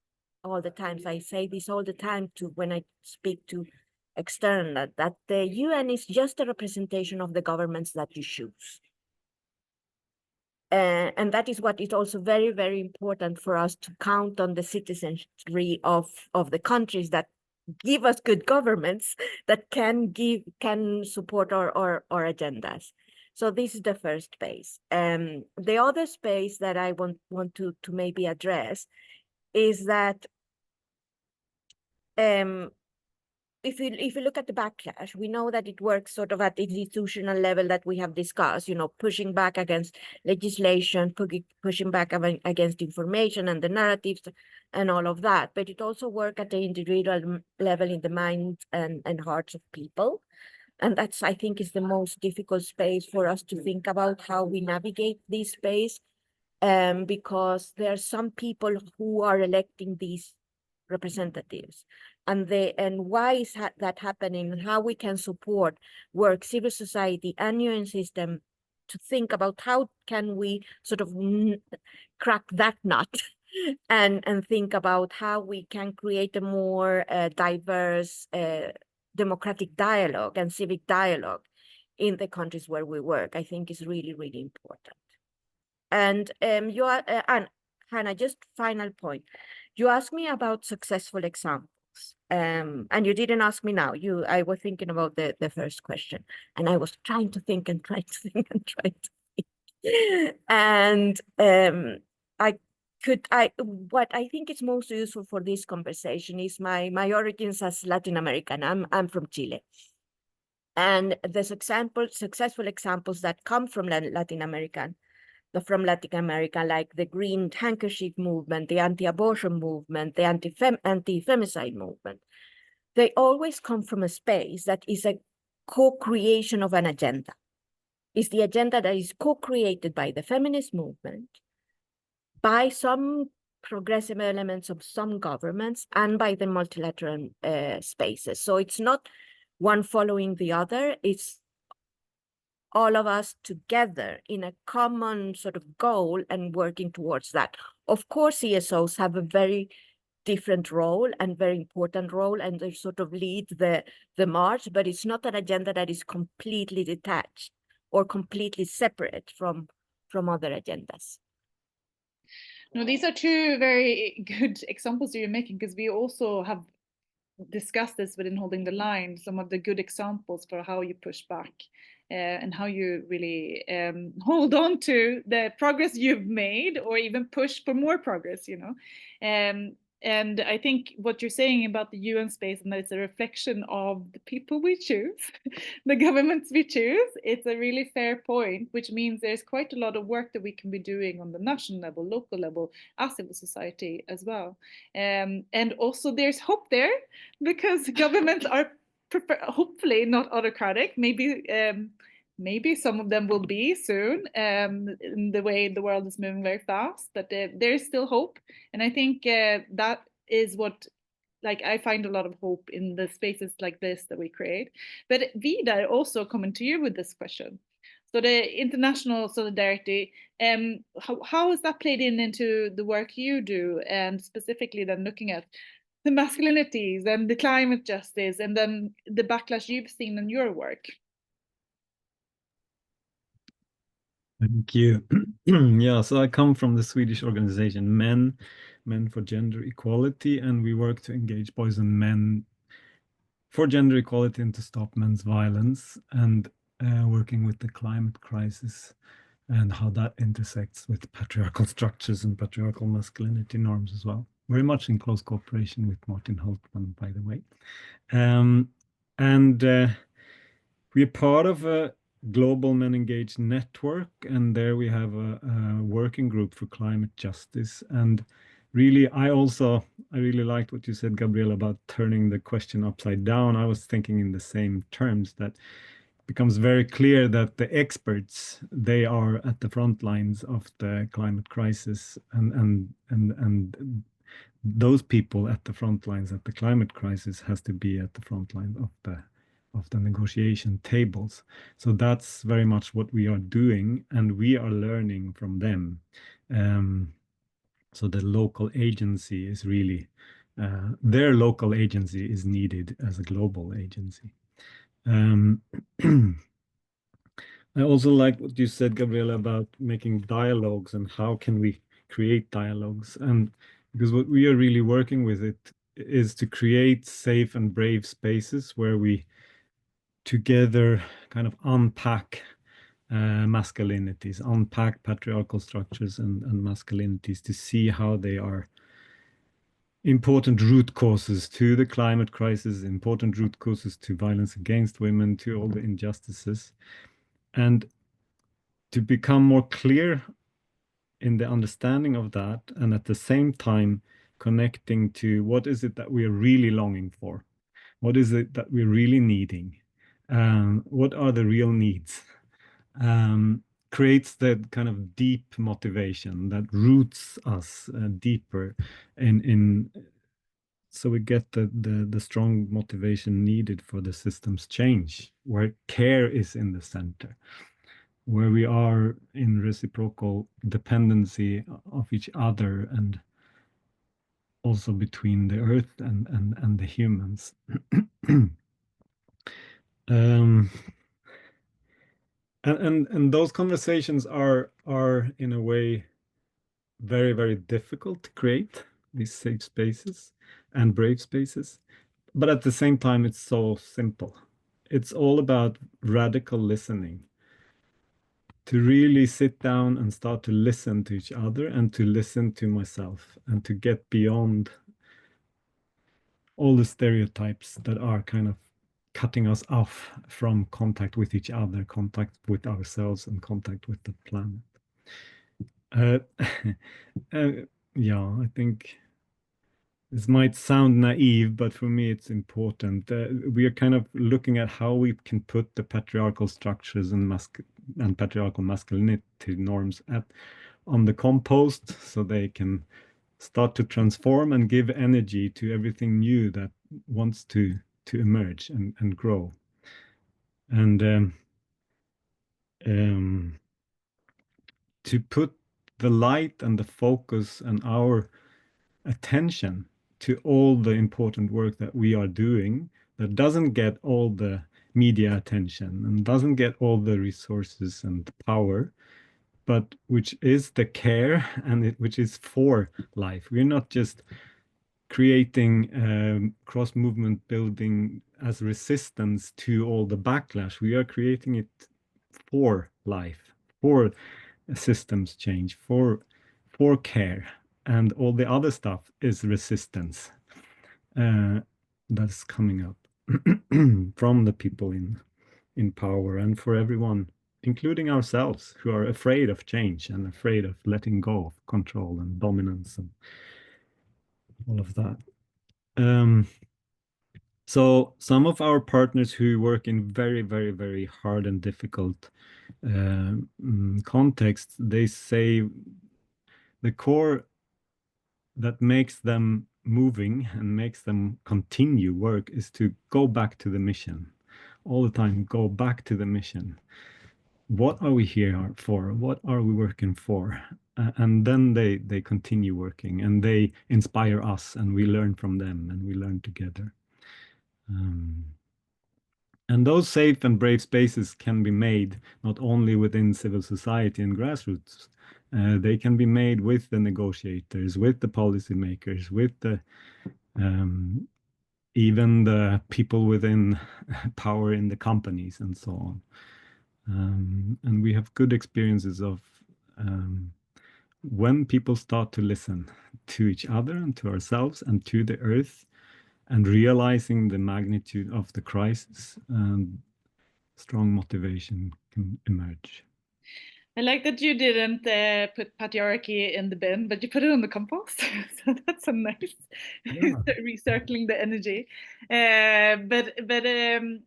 all the times, I say this all the time when I speak to external, that the UN is just a representation of the governments that you choose. And that is what is also very, very important for us to count on the citizenry of the countries that give us good governments that can support our agendas. So this is the first space. The other space that I want to maybe address is that if you look at the backlash, we know that it works sort of at the institutional level that we have discussed, pushing back against legislation, pushing back against information and the narratives and all of that. But it also works at the individual level in the minds and hearts of people. And that's, I think, is the most difficult space for us to think about how we navigate this space, because there are some people who are electing these representatives. And why is that happening, and how we can support work, civil society and UN system to think about how can we sort of crack that nut and think about how we can create a more diverse democratic dialogue and civic dialogue in the countries where we work, I think is really, really important. And and Hannah, just final point. You asked me about successful examples, and you didn't ask me now. I was thinking about the first question, and I was trying to think and trying to think and trying to think. And what I think is most useful for this conversation is my origins as Latin American. I'm from Chile. And the successful examples that come from Latin America, like the green handkerchief movement, the anti-abortion movement, the anti-femicide movement, they always come from a space that is a co-creation of an agenda. It's the agenda that is co-created by the feminist movement, by some progressive elements of some governments, and by the multilateral spaces. So it's not one following the other, it's all of us together in a common sort of goal and working towards that. Of course, CSOs have a very different role and very important role, and they sort of lead the march, but it's not an agenda that is completely detached or completely separate from other agendas. No, these are two very good examples that you're making, because we also have discussed this within Holding the Line, some of the good examples for how you push back and how you really hold on to the progress you've made, or even push for more progress, you know. And I think what you're saying about the UN space, and that it's a reflection of the people we choose, the governments we choose, it's a really fair point, which means there's quite a lot of work that we can be doing on the national level, local level, as civil society as well. And also there's hope there, because governments are hopefully not autocratic. Maybe some of them will be soon, in the way the world is moving very fast, but there is still hope. And I think that is what, like, I find a lot of hope in the spaces like this that we create. But Vidar, also coming to you with this question. So the international solidarity, how is that played into the work you do, and specifically then looking at the masculinities and the climate justice, and then the backlash you've seen in your work? Thank you. Yeah, so I come from the Swedish organization Men for Gender Equality, and we work to engage boys and men for gender equality and to stop men's violence, and working with the climate crisis and how that intersects with patriarchal structures and patriarchal masculinity norms as well. Very much in close cooperation with Martin Hultman, by the way. We're part of a global men engaged network, and there we have a working group for climate justice. And really, I really liked what you said, Gabrielle, about turning the question upside down. I was thinking in the same terms, that it becomes very clear that the experts, they are at the front lines of the climate crisis, and those people at the front lines at the climate crisis has to be at the front line of the negotiation tables. So that's very much what we are doing, and we are learning from them. So the local agency is really, their local agency is needed as a global agency. I also like what you said, Gabriela, about making dialogues and how can we create dialogues. And because what we are really working with it is to create safe and brave spaces where we together kind of unpack masculinities, unpack patriarchal structures and masculinities, to see how they are important root causes to the climate crisis, important root causes to violence against women, to all the injustices, and to become more clear in the understanding of that, and at the same time connecting to what is it that we are really longing for, what is it that we're really needing, what are the real needs, creates that kind of deep motivation that roots us deeper in so we get the strong motivation needed for the system's change, where care is in the center, where we are in reciprocal dependency of each other, and also between the earth and the humans. And those conversations are in a way very, very difficult to create, these safe spaces and brave spaces. But at the same time, it's so simple. It's all about radical listening, to really sit down and start to listen to each other, and to listen to myself, and to get beyond all the stereotypes that are kind of cutting us off from contact with each other, contact with ourselves, and contact with the planet. Yeah, I think this might sound naive, but for me it's important. We are kind of looking at how we can put the patriarchal structures and patriarchal masculinity norms on the compost, so they can start to transform and give energy to everything new that wants to emerge and grow. And to put the light and the focus and our attention to all the important work that we are doing that doesn't get all the media attention and doesn't get all the resources and power, but which is the care and which is for life. We're not just creating cross-movement building as resistance to all the backlash. We are creating it for life, for systems change, for care, and all the other stuff is resistance that's coming up from the people in power, and for everyone, including ourselves, who are afraid of change and afraid of letting go of control and dominance and all of that. So some of our partners who work in very, very, very hard and difficult contexts, they say the core that makes them moving and makes them continue work is to go back to the mission. All the time, go back to the mission. What are we here for? What are we working for? And then they continue working, and they inspire us, and we learn from them, and we learn together. And those safe and brave spaces can be made not only within civil society and grassroots, they can be made with the negotiators, with the policymakers, with the even the people within power in the companies and so on. And we have good experiences of when people start to listen to each other and to ourselves and to the earth, and realizing the magnitude of the crisis, strong motivation can emerge. I like that you didn't put patriarchy in the bin, but you put it on the compost. So that's a nice recircling the energy. But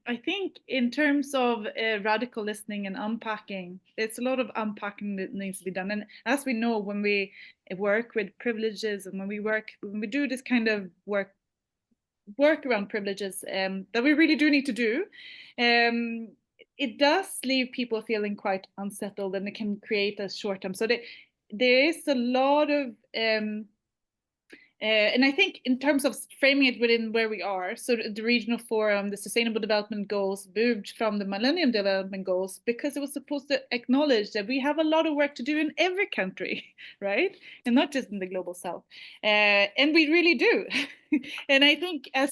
I think in terms of radical listening and unpacking, it's a lot of unpacking that needs to be done. And as we know, when we work with privileges and when we do this kind of work around privileges that we really do need to do, it does leave people feeling quite unsettled, and it can create a short term. So there is a lot of, and I think in terms of framing it within where we are, so the regional forum, the Sustainable Development Goals moved from the Millennium Development Goals because it was supposed to acknowledge that we have a lot of work to do in every country, right? And not just in the global south. And we really do. And I think as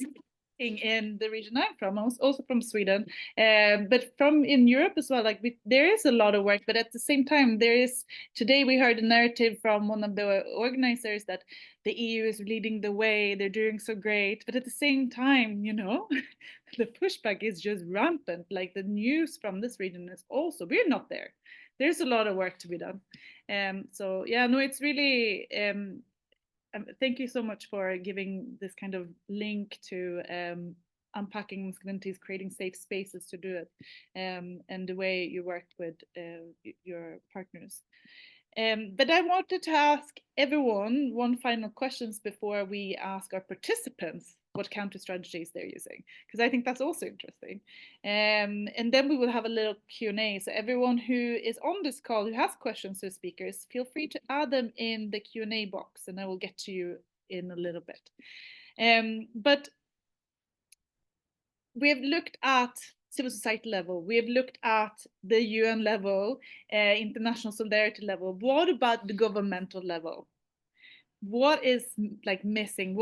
in the region I'm from, also from Sweden, but from in Europe as well, like there is a lot of work, but at the same time, today we heard a narrative from one of the organizers that the EU is leading the way, they're doing so great, but at the same time, the pushback is just rampant. Like the news from this region is also, we're not there. There's a lot of work to be done. So yeah, no, it's really, thank you so much for giving this kind of link to unpacking masculinities, creating safe spaces to do it, and the way you worked with your partners. But I wanted to ask everyone one final questions before we ask our participants what counter strategies they're using, because I think that's also interesting. And then we will have a little Q&A. So everyone who is on this call who has questions to speakers, feel free to add them in the Q&A box, and I will get to you in a little bit. But we have looked at civil society level, we have looked at the UN level, international solidarity level. What about the governmental level? What is like missing?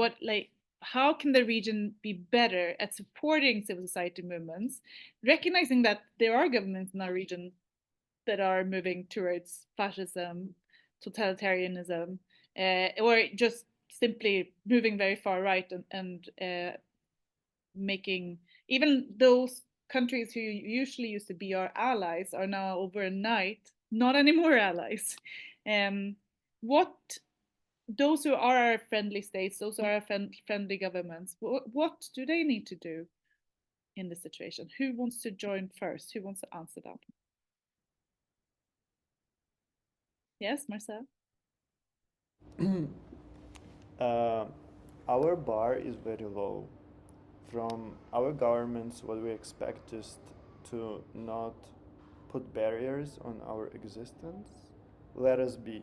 How can the region be better at supporting civil society movements, recognizing that there are governments in our region that are moving towards fascism, totalitarianism, or just simply moving very far right and making even those countries who usually used to be our allies are now overnight not anymore allies. What those who are our friendly states, those who are our friendly governments, what do they need to do in this situation? Who wants to join first? Who wants to answer that? Yes, Marcel? Our bar is very low. From our governments, what we expect is to not put barriers on our existence. Let us be.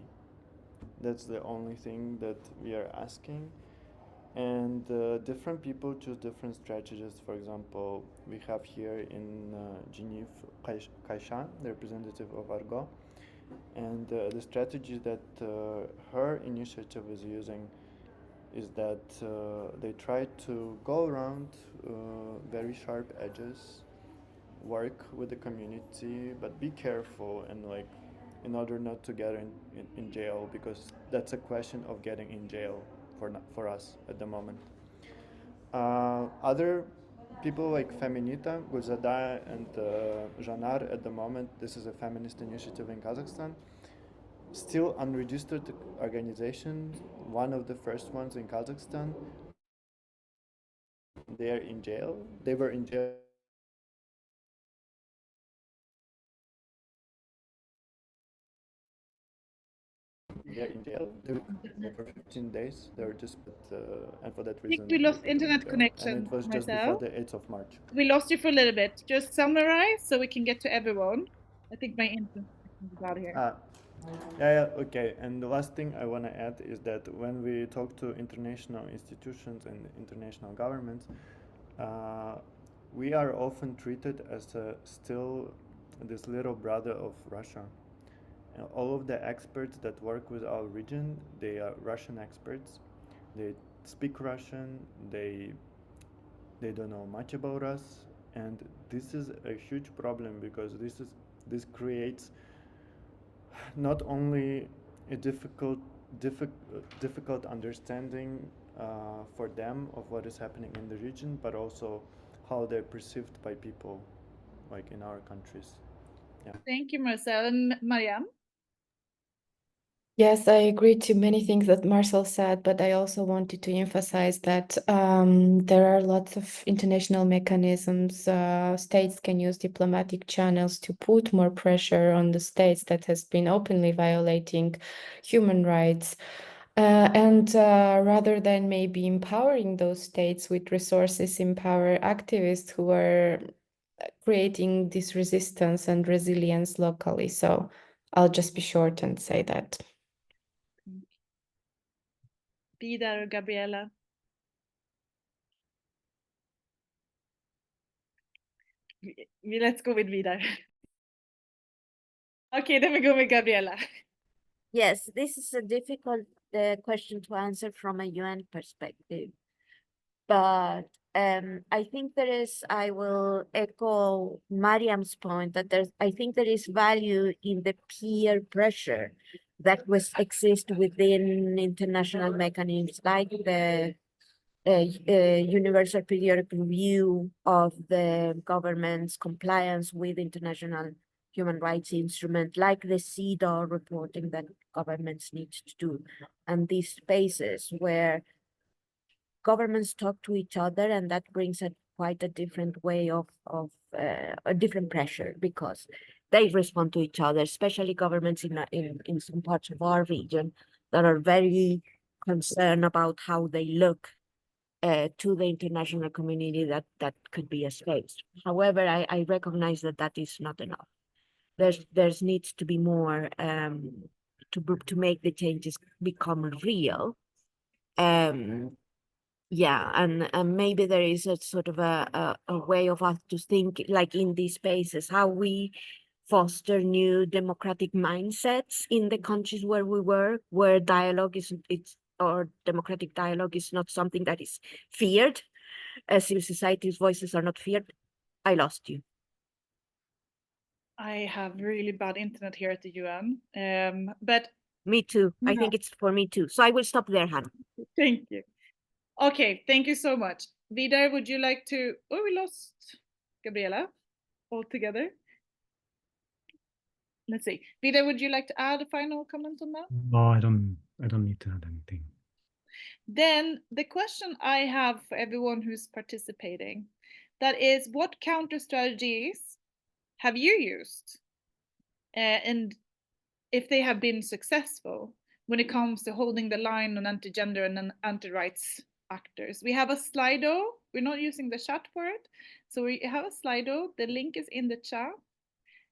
That's the only thing that we are asking. And different people choose different strategies. For example, we have here in Geneva Kaishan, the representative of Argo, and the strategy that her initiative is using is that they try to go around very sharp edges, work with the community, but be careful and like in order not to get in jail, because that's a question of getting in jail for us at the moment. Other people like Feminita, Gulzada and Janar at the moment, this is a feminist initiative in Kazakhstan, still unregistered organization, one of the first ones in Kazakhstan. They are in jail. They were in jail for 15 days. They were just, and for that I reason. think we lost internet connection, and it was just Marcel. before the 8th of March. We lost you for a little bit. Just summarize so we can get to everyone. I think my internet is out here. Yeah, okay. And the last thing I want to add is that when we talk to international institutions and international governments, we are often treated as still this little brother of Russia. All of the experts that work with our region, they are Russian experts. They speak Russian. They don't know much about us, and this is a huge problem because this creates not only a difficult understanding for them of what is happening in the region, but also how they're perceived by people, like in our countries. Yeah. Thank you, Marcel. And Mariam? Yes, I agree to many things that Marcel said, but I also wanted to emphasize that there are lots of international mechanisms. States can use diplomatic channels to put more pressure on the states that has been openly violating human rights. And rather than maybe empowering those states with resources, empower activists who are creating this resistance and resilience locally. So I'll just be short and say that. Vidar or Gabriella? Let's go with Vidar. Okay, then we go with Gabriella. Yes, this is a difficult question to answer from a UN perspective. But I think I will echo Mariam's point that I think there is value in the peer pressure that exists within international mechanisms like the universal periodic review of the government's compliance with international human rights instrument, like the CEDAW reporting that governments need to do, and these spaces where governments talk to each other, and that brings quite a different way of a different pressure, because they respond to each other, especially governments in some parts of our region that are very concerned about how they look to the international community that could be a space. However, I recognize that is not enough. There's needs to be more to make the changes become real. Yeah, and maybe there is a sort of a way of us to think, like in these spaces, how we foster new democratic mindsets in the countries where we work, where dialogue or democratic dialogue is not something that is feared. Civil society's voices are not feared. I lost you. I have really bad internet here at the UN, but me too. I think it's for me too. So I will stop there, Hannah. Thank you. Okay, thank you so much. Vidar, would you like to? Oh, we lost Gabriela altogether. Let's see. Vidar, would you like to add a final comment on that? No, I don't need to add anything. Then the question I have for everyone who's participating, that is, what counter strategies have you used? And if they have been successful when it comes to holding the line on anti-gender and anti-rights actors. We have a Slido. We're not using the chat for it. So we have a Slido. The link is in the chat.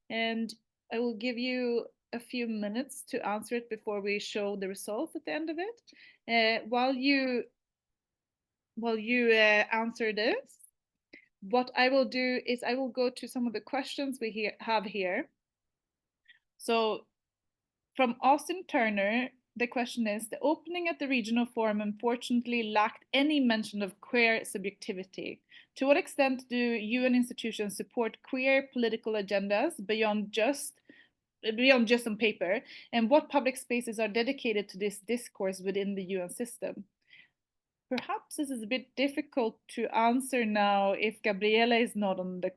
And I will give you a few minutes to answer it before we show the results at the end of it. While you answer this, what I will do is I will go to some of the questions we have here. So from Austin Turner, the question is, the opening at the regional forum unfortunately lacked any mention of queer subjectivity. To what extent do UN institutions support queer political agendas beyond just on paper? And what public spaces are dedicated to this discourse within the UN system? Perhaps this is a bit difficult to answer now if Gabriela is not on the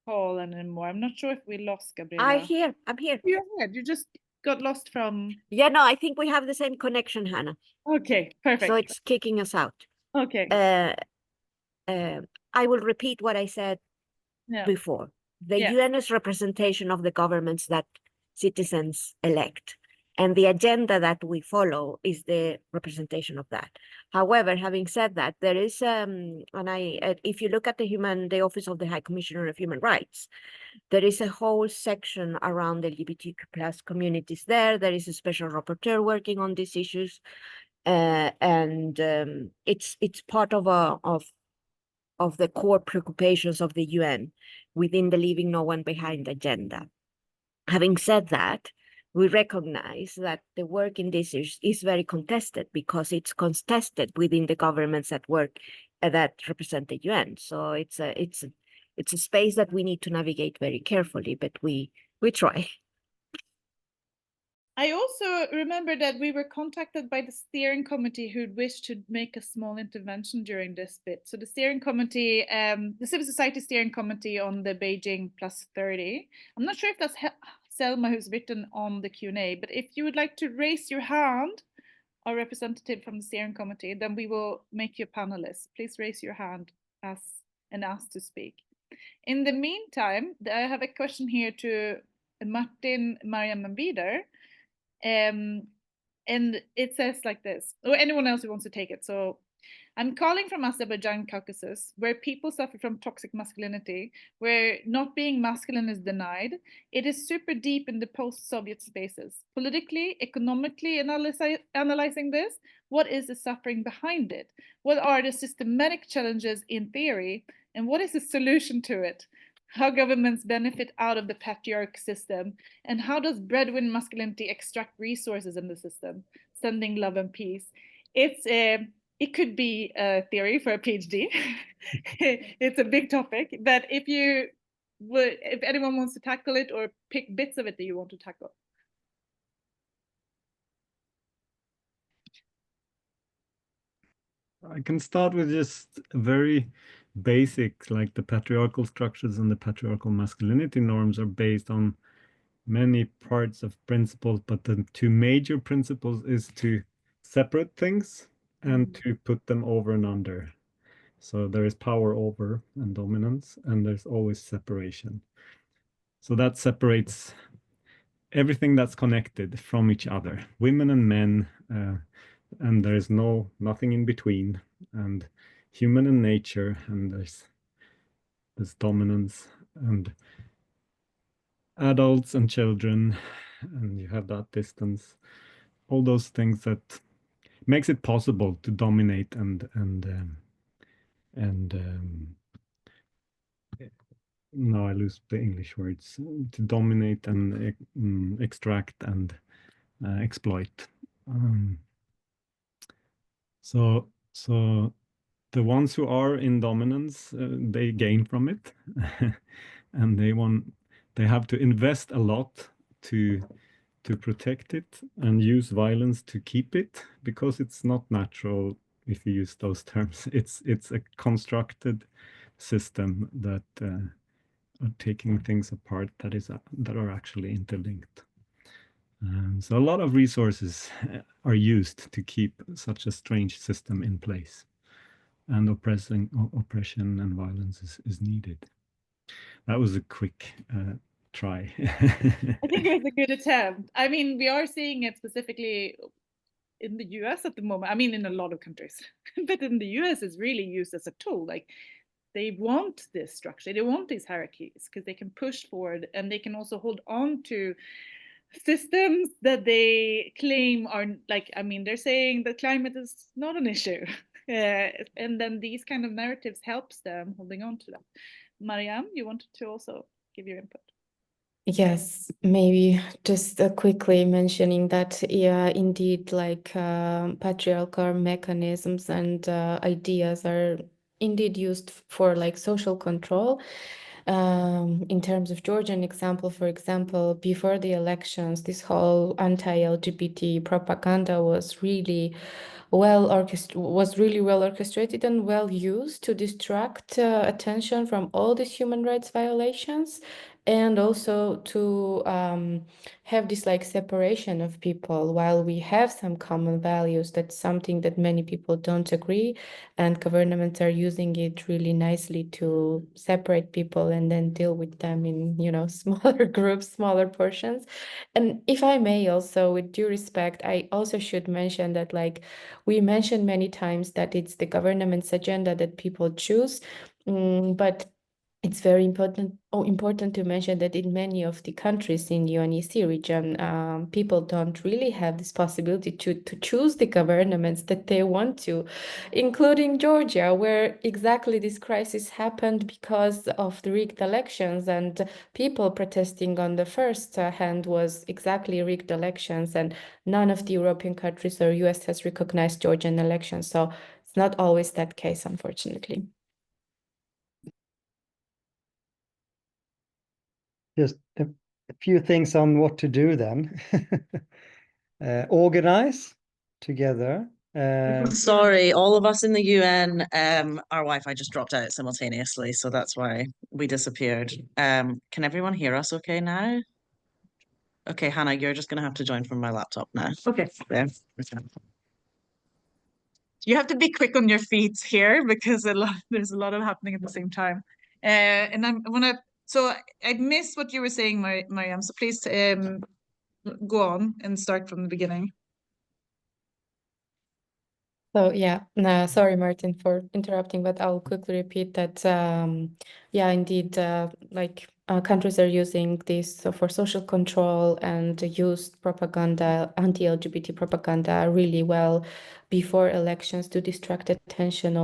call anymore. I'm not sure if we lost Gabriela. I'm here. You're here. You just got lost from. Yeah, no, I think we have the same connection, Hannah. Okay, perfect. So it's kicking us out. Okay. I will repeat what I said before. The UN is representation of the governments that citizens elect. And the agenda that we follow is the representation of that. However, having said that, there is, if you look at the Office of the High Commissioner of Human Rights, there is a whole section around LGBTQ plus communities there. There is a special rapporteur working on these issues. It's part of the core preoccupations of the UN within the Leaving No One Behind agenda. Having said that, we recognize that the work in this is very contested because it's contested within the governments that work that represent the UN. So it's a space that we need to navigate very carefully, but we try. I also remember that we were contacted by the steering committee who'd wished to make a small intervention during this bit. So the steering committee, the Civil Society Steering Committee on the Beijing Plus 30. I'm not sure if that's Selma who's written on the Q&A, but if you would like to raise your hand, our representative from the steering committee, then we will make you a panelist. Please raise your hand and ask to speak. In the meantime, I have a question here to Martin, Mariam, and Vidar. And it says like this, or anyone else who wants to take it. So I'm calling from Azerbaijan, Caucasus, where people suffer from toxic masculinity, where not being masculine is denied. It is super deep in the post-Soviet spaces. Politically, economically, analyzing this, what is the suffering behind it? What are the systematic challenges in theory? And what is the solution to it? How governments benefit out of the patriarch system, and how does breadwinner masculinity extract resources in the system, sending love and peace? It could be a theory for a PhD. It's a big topic, but if anyone wants to tackle it or pick bits of it that you want to tackle. I can start with just very basic, like the patriarchal structures and the patriarchal masculinity norms are based on many parts of principles, but the two major principles is to separate things and to put them over and under. So there is power over and dominance, and there's always separation. So that separates everything that's connected from each other, women and men, and there's nothing in between, and human and nature, and there's dominance, and adults and children, and you have that distance, all those things that makes it possible to dominate and now I lose the English words, to dominate and extract and exploit. So the ones who are in dominance, they gain from it, and they have to invest a lot to protect it and use violence to keep it, because it's not natural. if you use those terms. It's a constructed system that are taking things apart that are actually interlinked. So a lot of resources are used to keep such a strange system in place, and oppression and violence is needed. That was a quick try. I think it was a good attempt. I mean, we are seeing it specifically in the US at the moment. I mean, in a lot of countries, but in the US, it's really used as a tool. Like, they want this structure, they want these hierarchies because they can push forward, and they can also hold on to systems that they claim are, like, I mean, they're saying that climate is not an issue. And then these kind of narratives helps them holding on to that. Mariam, you wanted to also give your input. Yes, maybe just quickly mentioning that, yeah, indeed, like patriarchal mechanisms and ideas are indeed used for like social control. In terms of Georgian example, for example, before the elections, this whole anti-LGBT propaganda was really well orchestrated and well used to distract attention from all these human rights violations, and also to have this like separation of people. While we have some common values, that's something that many people don't agree, and governments are using it really nicely to separate people and then deal with them in, you know, smaller groups, smaller portions. And if I may also, with due respect, I also should mention that, like, we mentioned many times that it's the government's agenda that people choose, but it's very important to mention that in many of the countries in UNECE region, people don't really have this possibility to choose the governments that they want to, including Georgia, where exactly this crisis happened because of the rigged elections, and people protesting on the first hand was exactly rigged elections, and none of the European countries or US has recognized Georgian elections. So it's not always that case, unfortunately. Just a few things on what to do then. Organize together. Sorry, all of us in the UN, our Wi-Fi just dropped out simultaneously, so that's why we disappeared. Can everyone hear us okay now? Okay, Hannah, you're just gonna have to join from my laptop now. Okay. There. You have to be quick on your feet here because there's a lot of happening at the same time. And so I missed what you were saying, Mariam, so please go on and start from the beginning. So yeah, no, sorry, Martin, for interrupting, but I'll quickly repeat that, yeah, indeed, like countries are using this for social control and used propaganda, anti-LGBT propaganda really well before elections to distract attention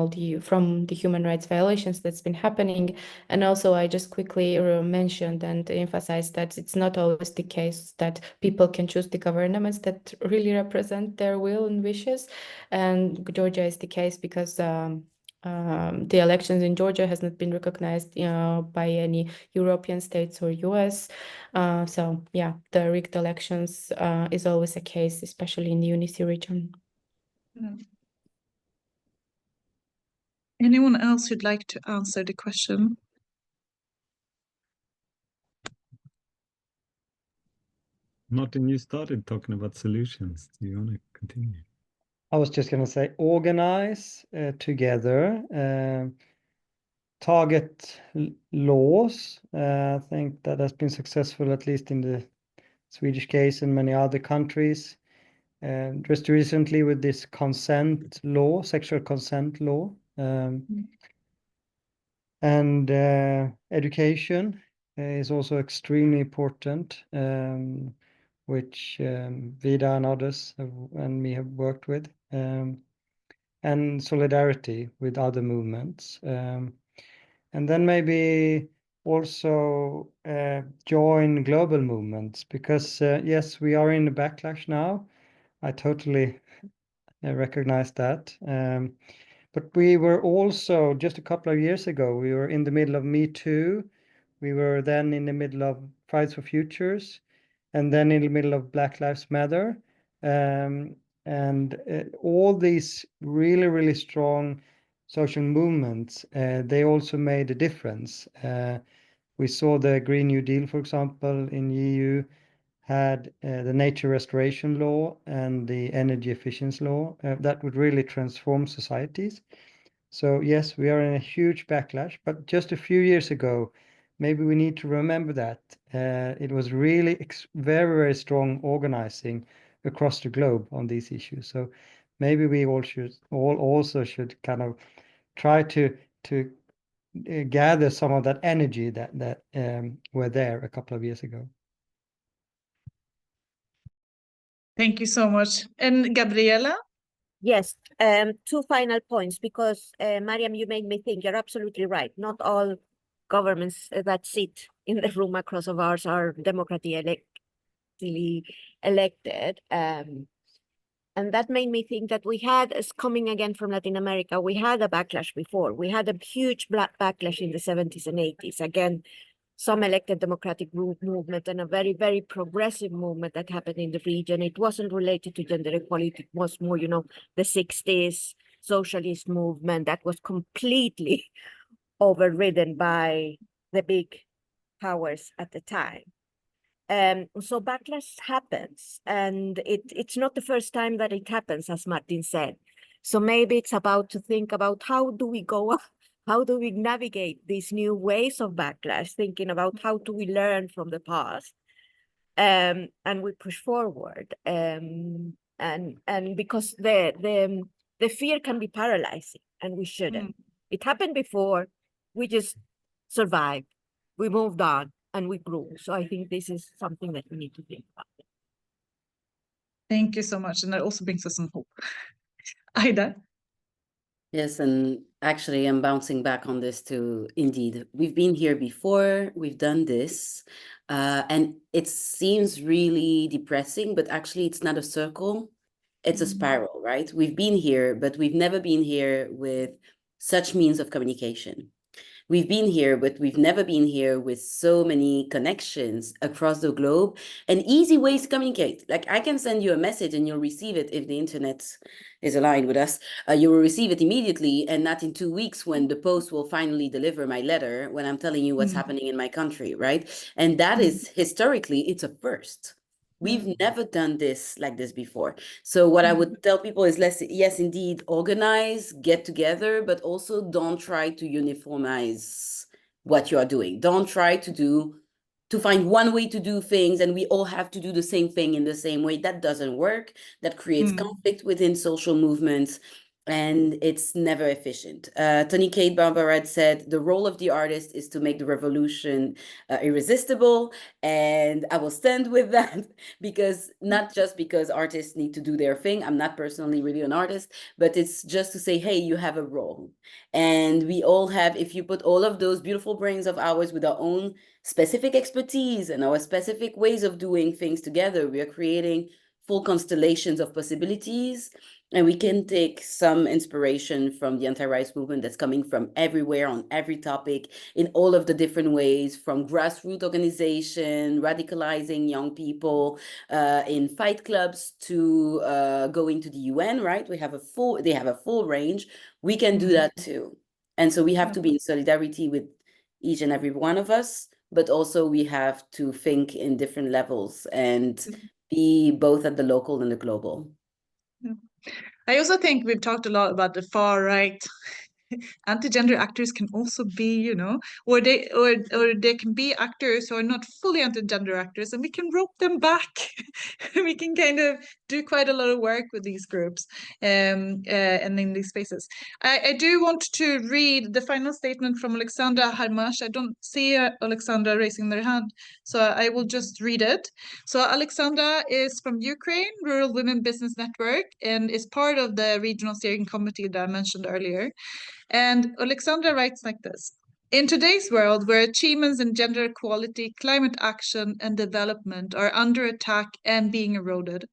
from the human rights violations that's been happening. And also, I just quickly mentioned and emphasized that it's not always the case that people can choose the governments that really represent their will and wishes. And Georgia is the case because the elections in Georgia has not been recognized by any European states or US. So yeah, the rigged elections is always a case, especially in the UNECE region. Anyone else who'd like to answer the question? Martin, you started talking about solutions. Do you want to continue? I was just going to say organize together, target laws. I think that has been successful, at least in the Swedish case and many other countries. Just recently with this consent law, sexual consent law, and education is also extremely important, which Vida and others and me have worked with, and solidarity with other movements. And then maybe also join global movements, because yes, we are in the backlash now. I totally recognize that. But we were also, just a couple of years ago, we were in the middle of Me Too. We were then in the middle of Fridays for Futures, and then in the middle of Black Lives Matter. And all these really, really strong social movements, they also made a difference. We saw the Green New Deal, for example, in EU, had the nature restoration law and the energy efficiency law that would really transform societies. So yes, we are in a huge backlash, but just a few years ago, maybe we need to remember that it was really very, very strong organizing across the globe on these issues. So maybe we all also should kind of try to gather some of that energy that were there a couple of years ago. Thank you so much. And Gabriela? Yes, two final points, because Mariam, you made me think. You're absolutely right. Not all governments that sit in the room across of ours are democratically elected. And that made me think that we had, as coming again from Latin America, we had a backlash before. We had a huge backlash in the 70s and 80s. Again, some elected democratic movement and a very, very progressive movement that happened in the region. It wasn't related to gender equality. It was more, you know, the 60s socialist movement that was completely overridden by the big powers at the time. So backlash happens, and it's not the first time that it happens, as Martin said. So maybe it's about to think about how do we go, how do we navigate these new ways of backlash, thinking about how do we learn from the past, and we push forward. And because the fear can be paralyzing, and we shouldn't. It happened before, we just survived, we moved on, and we grew. So I think this is something that we need to think about. Thank you so much. And that also brings us some hope. Ida? Yes, and actually I'm bouncing back on this too. Indeed, we've been here before, we've done this, and it seems really depressing, but actually it's not a circle, it's a spiral, right? We've been here, but we've never been here with such means of communication. We've been here, but we've never been here with so many connections across the globe and easy ways to communicate. Like I can send you a message and you'll receive it if the internet is aligned with us. You will receive it immediately and not in 2 weeks when the post will finally deliver my letter when I'm telling you what's happening in my country, right? And that is historically, it's a first. We've never done this like this before. So what I would tell people is yes, indeed, organize, get together, but also don't try to uniformize what you are doing. Don't try to find one way to do things and we all have to do the same thing in the same way. That doesn't work. That creates conflict within social movements. And it's never efficient. Tony Kate Barbarad said, the role of the artist is to make the revolution irresistible. And I will stand with that because not just because artists need to do their thing. I'm not personally really an artist, but it's just to say, hey, you have a role. And we all have, if you put all of those beautiful brains of ours with our own specific expertise and our specific ways of doing things together, we are creating full constellations of possibilities. And we can take some inspiration from the anti-rights movement that's coming from everywhere on every topic in all of the different ways, from grassroots organization, radicalizing young people in fight clubs to going to the UN, right? They have a full range. We can do that too. And so we have to be in solidarity with each and every one of us, but also we have to think in different levels and be both at the local and the global. I also think we've talked a lot about the far right. Anti-gender actors can also be, you know, or they can be actors who are not fully anti-gender actors, and we can rope them back. We can kind of do quite a lot of work with these groups and in these spaces. I do want to read the final statement from Alexandra Harmash. I don't see Alexandra raising their hand, so I will just read it. So Alexandra is from Ukraine, Rural Women Business Network, and is part of the regional steering committee that I mentioned earlier. And Alexandra writes like this: in today's world, where achievements in gender equality, climate action, and development are under attack and being eroded,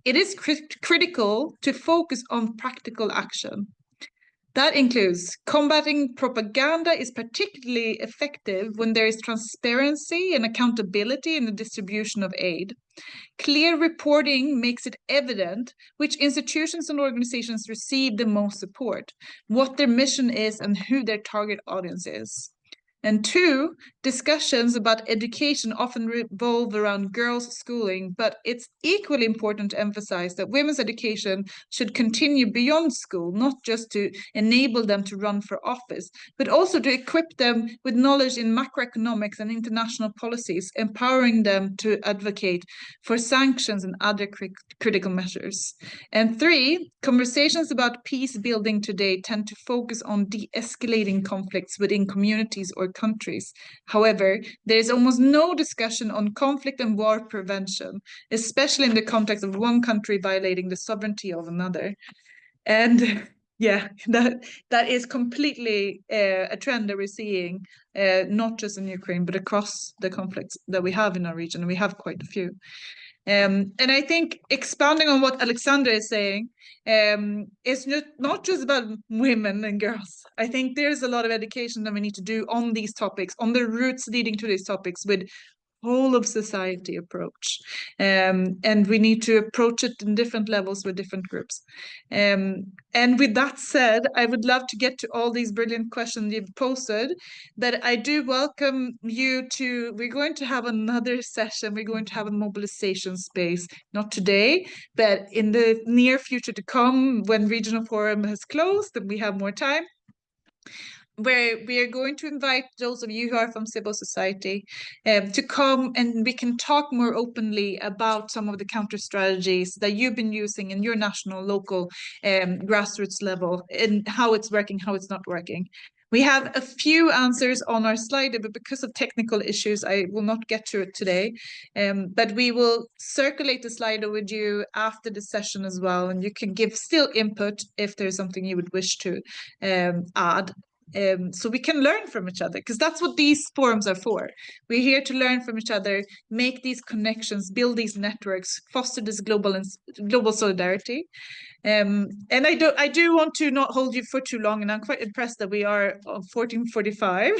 it is critical to focus on practical action. That includes combating propaganda is particularly effective when there is transparency and accountability in the distribution of aid. Clear reporting makes it evident which institutions and organizations receive the most support, what their mission is, and who their target audience is. And 2, discussions about education often revolve around girls' schooling, but it's equally important to emphasize that women's education should continue beyond school, not just to enable them to run for office, but also to equip them with knowledge in macroeconomics and international policies, empowering them to advocate for sanctions and other critical measures. And 3, conversations about peace building today tend to focus on de-escalating conflicts within communities or countries. However, there is almost no discussion on conflict and war prevention, especially in the context of one country violating the sovereignty of another. And yeah, that is completely a trend that we're seeing, not just in Ukraine, but across the conflicts that we have in our region. We have quite a few. And I think expanding on what Alexandra is saying, it's not just about women and girls. I think there's a lot of education that we need to do on these topics, on the roots leading to these topics with whole of society approach. And we need to approach it in different levels with different groups. And with that said, I would love to get to all these brilliant questions you've posted, but I do welcome you to, we're going to have another session. We're going to have a mobilization space, not today, but in the near future to come when Regional Forum has closed and we have more time, where we are going to invite those of you who are from civil society to come and we can talk more openly about some of the counter strategies that you've been using in your national, local, grassroots level, and how it's working, how it's not working. We have a few answers on our slide, but because of technical issues, I will not get to it today. But we will circulate the slide with you after the session as well, and you can give still input if there's something you would wish to add. So we can learn from each other, because that's what these forums are for. We're here to learn from each other, make these connections, build these networks, foster this global solidarity. And I do want to not hold you for too long, and I'm quite impressed that we are on 14:45.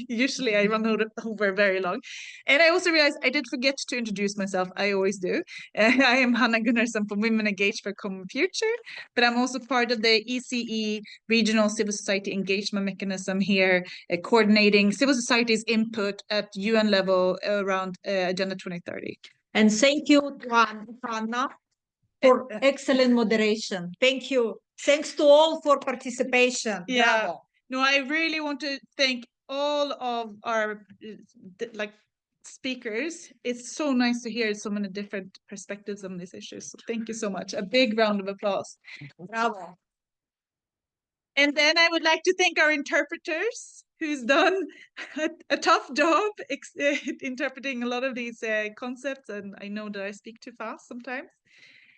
Usually I run over very long. And I also realized I did forget to introduce myself. I always do. I am Hanna Gunnarsson from Women Engaged for a Common Future, but I'm also part of the ECE Regional Civil Society Engagement Mechanism here, coordinating civil society's input at UN level around Agenda 2030. And thank you to Hanna for excellent moderation. Thank you. Thanks to all for participation. Yeah. Bravo. No, I really want to thank all of our speakers. It's so nice to hear so many different perspectives on these issues. So thank you so much. A big round of applause. Bravo. And then I would like to thank our interpreters, who's done a tough job interpreting a lot of these concepts. And I know that I speak too fast sometimes.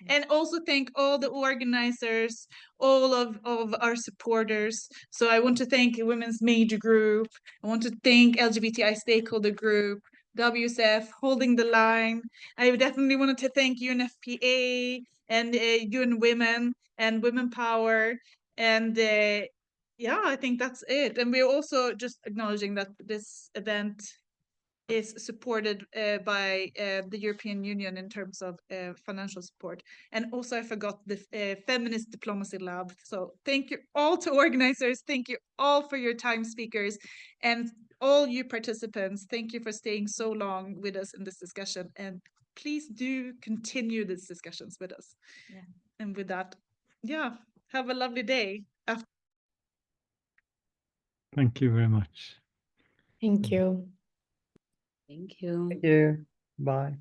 And also thank all the organizers, all of our supporters. So I want to thank Women's Major Group. I want to thank LGBTI Stakeholder Group, WSF, Holding the Line. I definitely wanted to thank UNFPA and UN Women and Women Power. And yeah, I think that's it. And we're also just acknowledging that this event is supported by the European Union in terms of financial support. And also I forgot the Feminist Diplomacy Lab. So thank you all to organizers. Thank you all for your time, speakers, and all you participants. Thank you for staying so long with us in this discussion. And please do continue these discussions with us. Yeah. And with that, yeah, have a lovely day. Thank you very much. Thank you. Thank you. Thank you. Bye.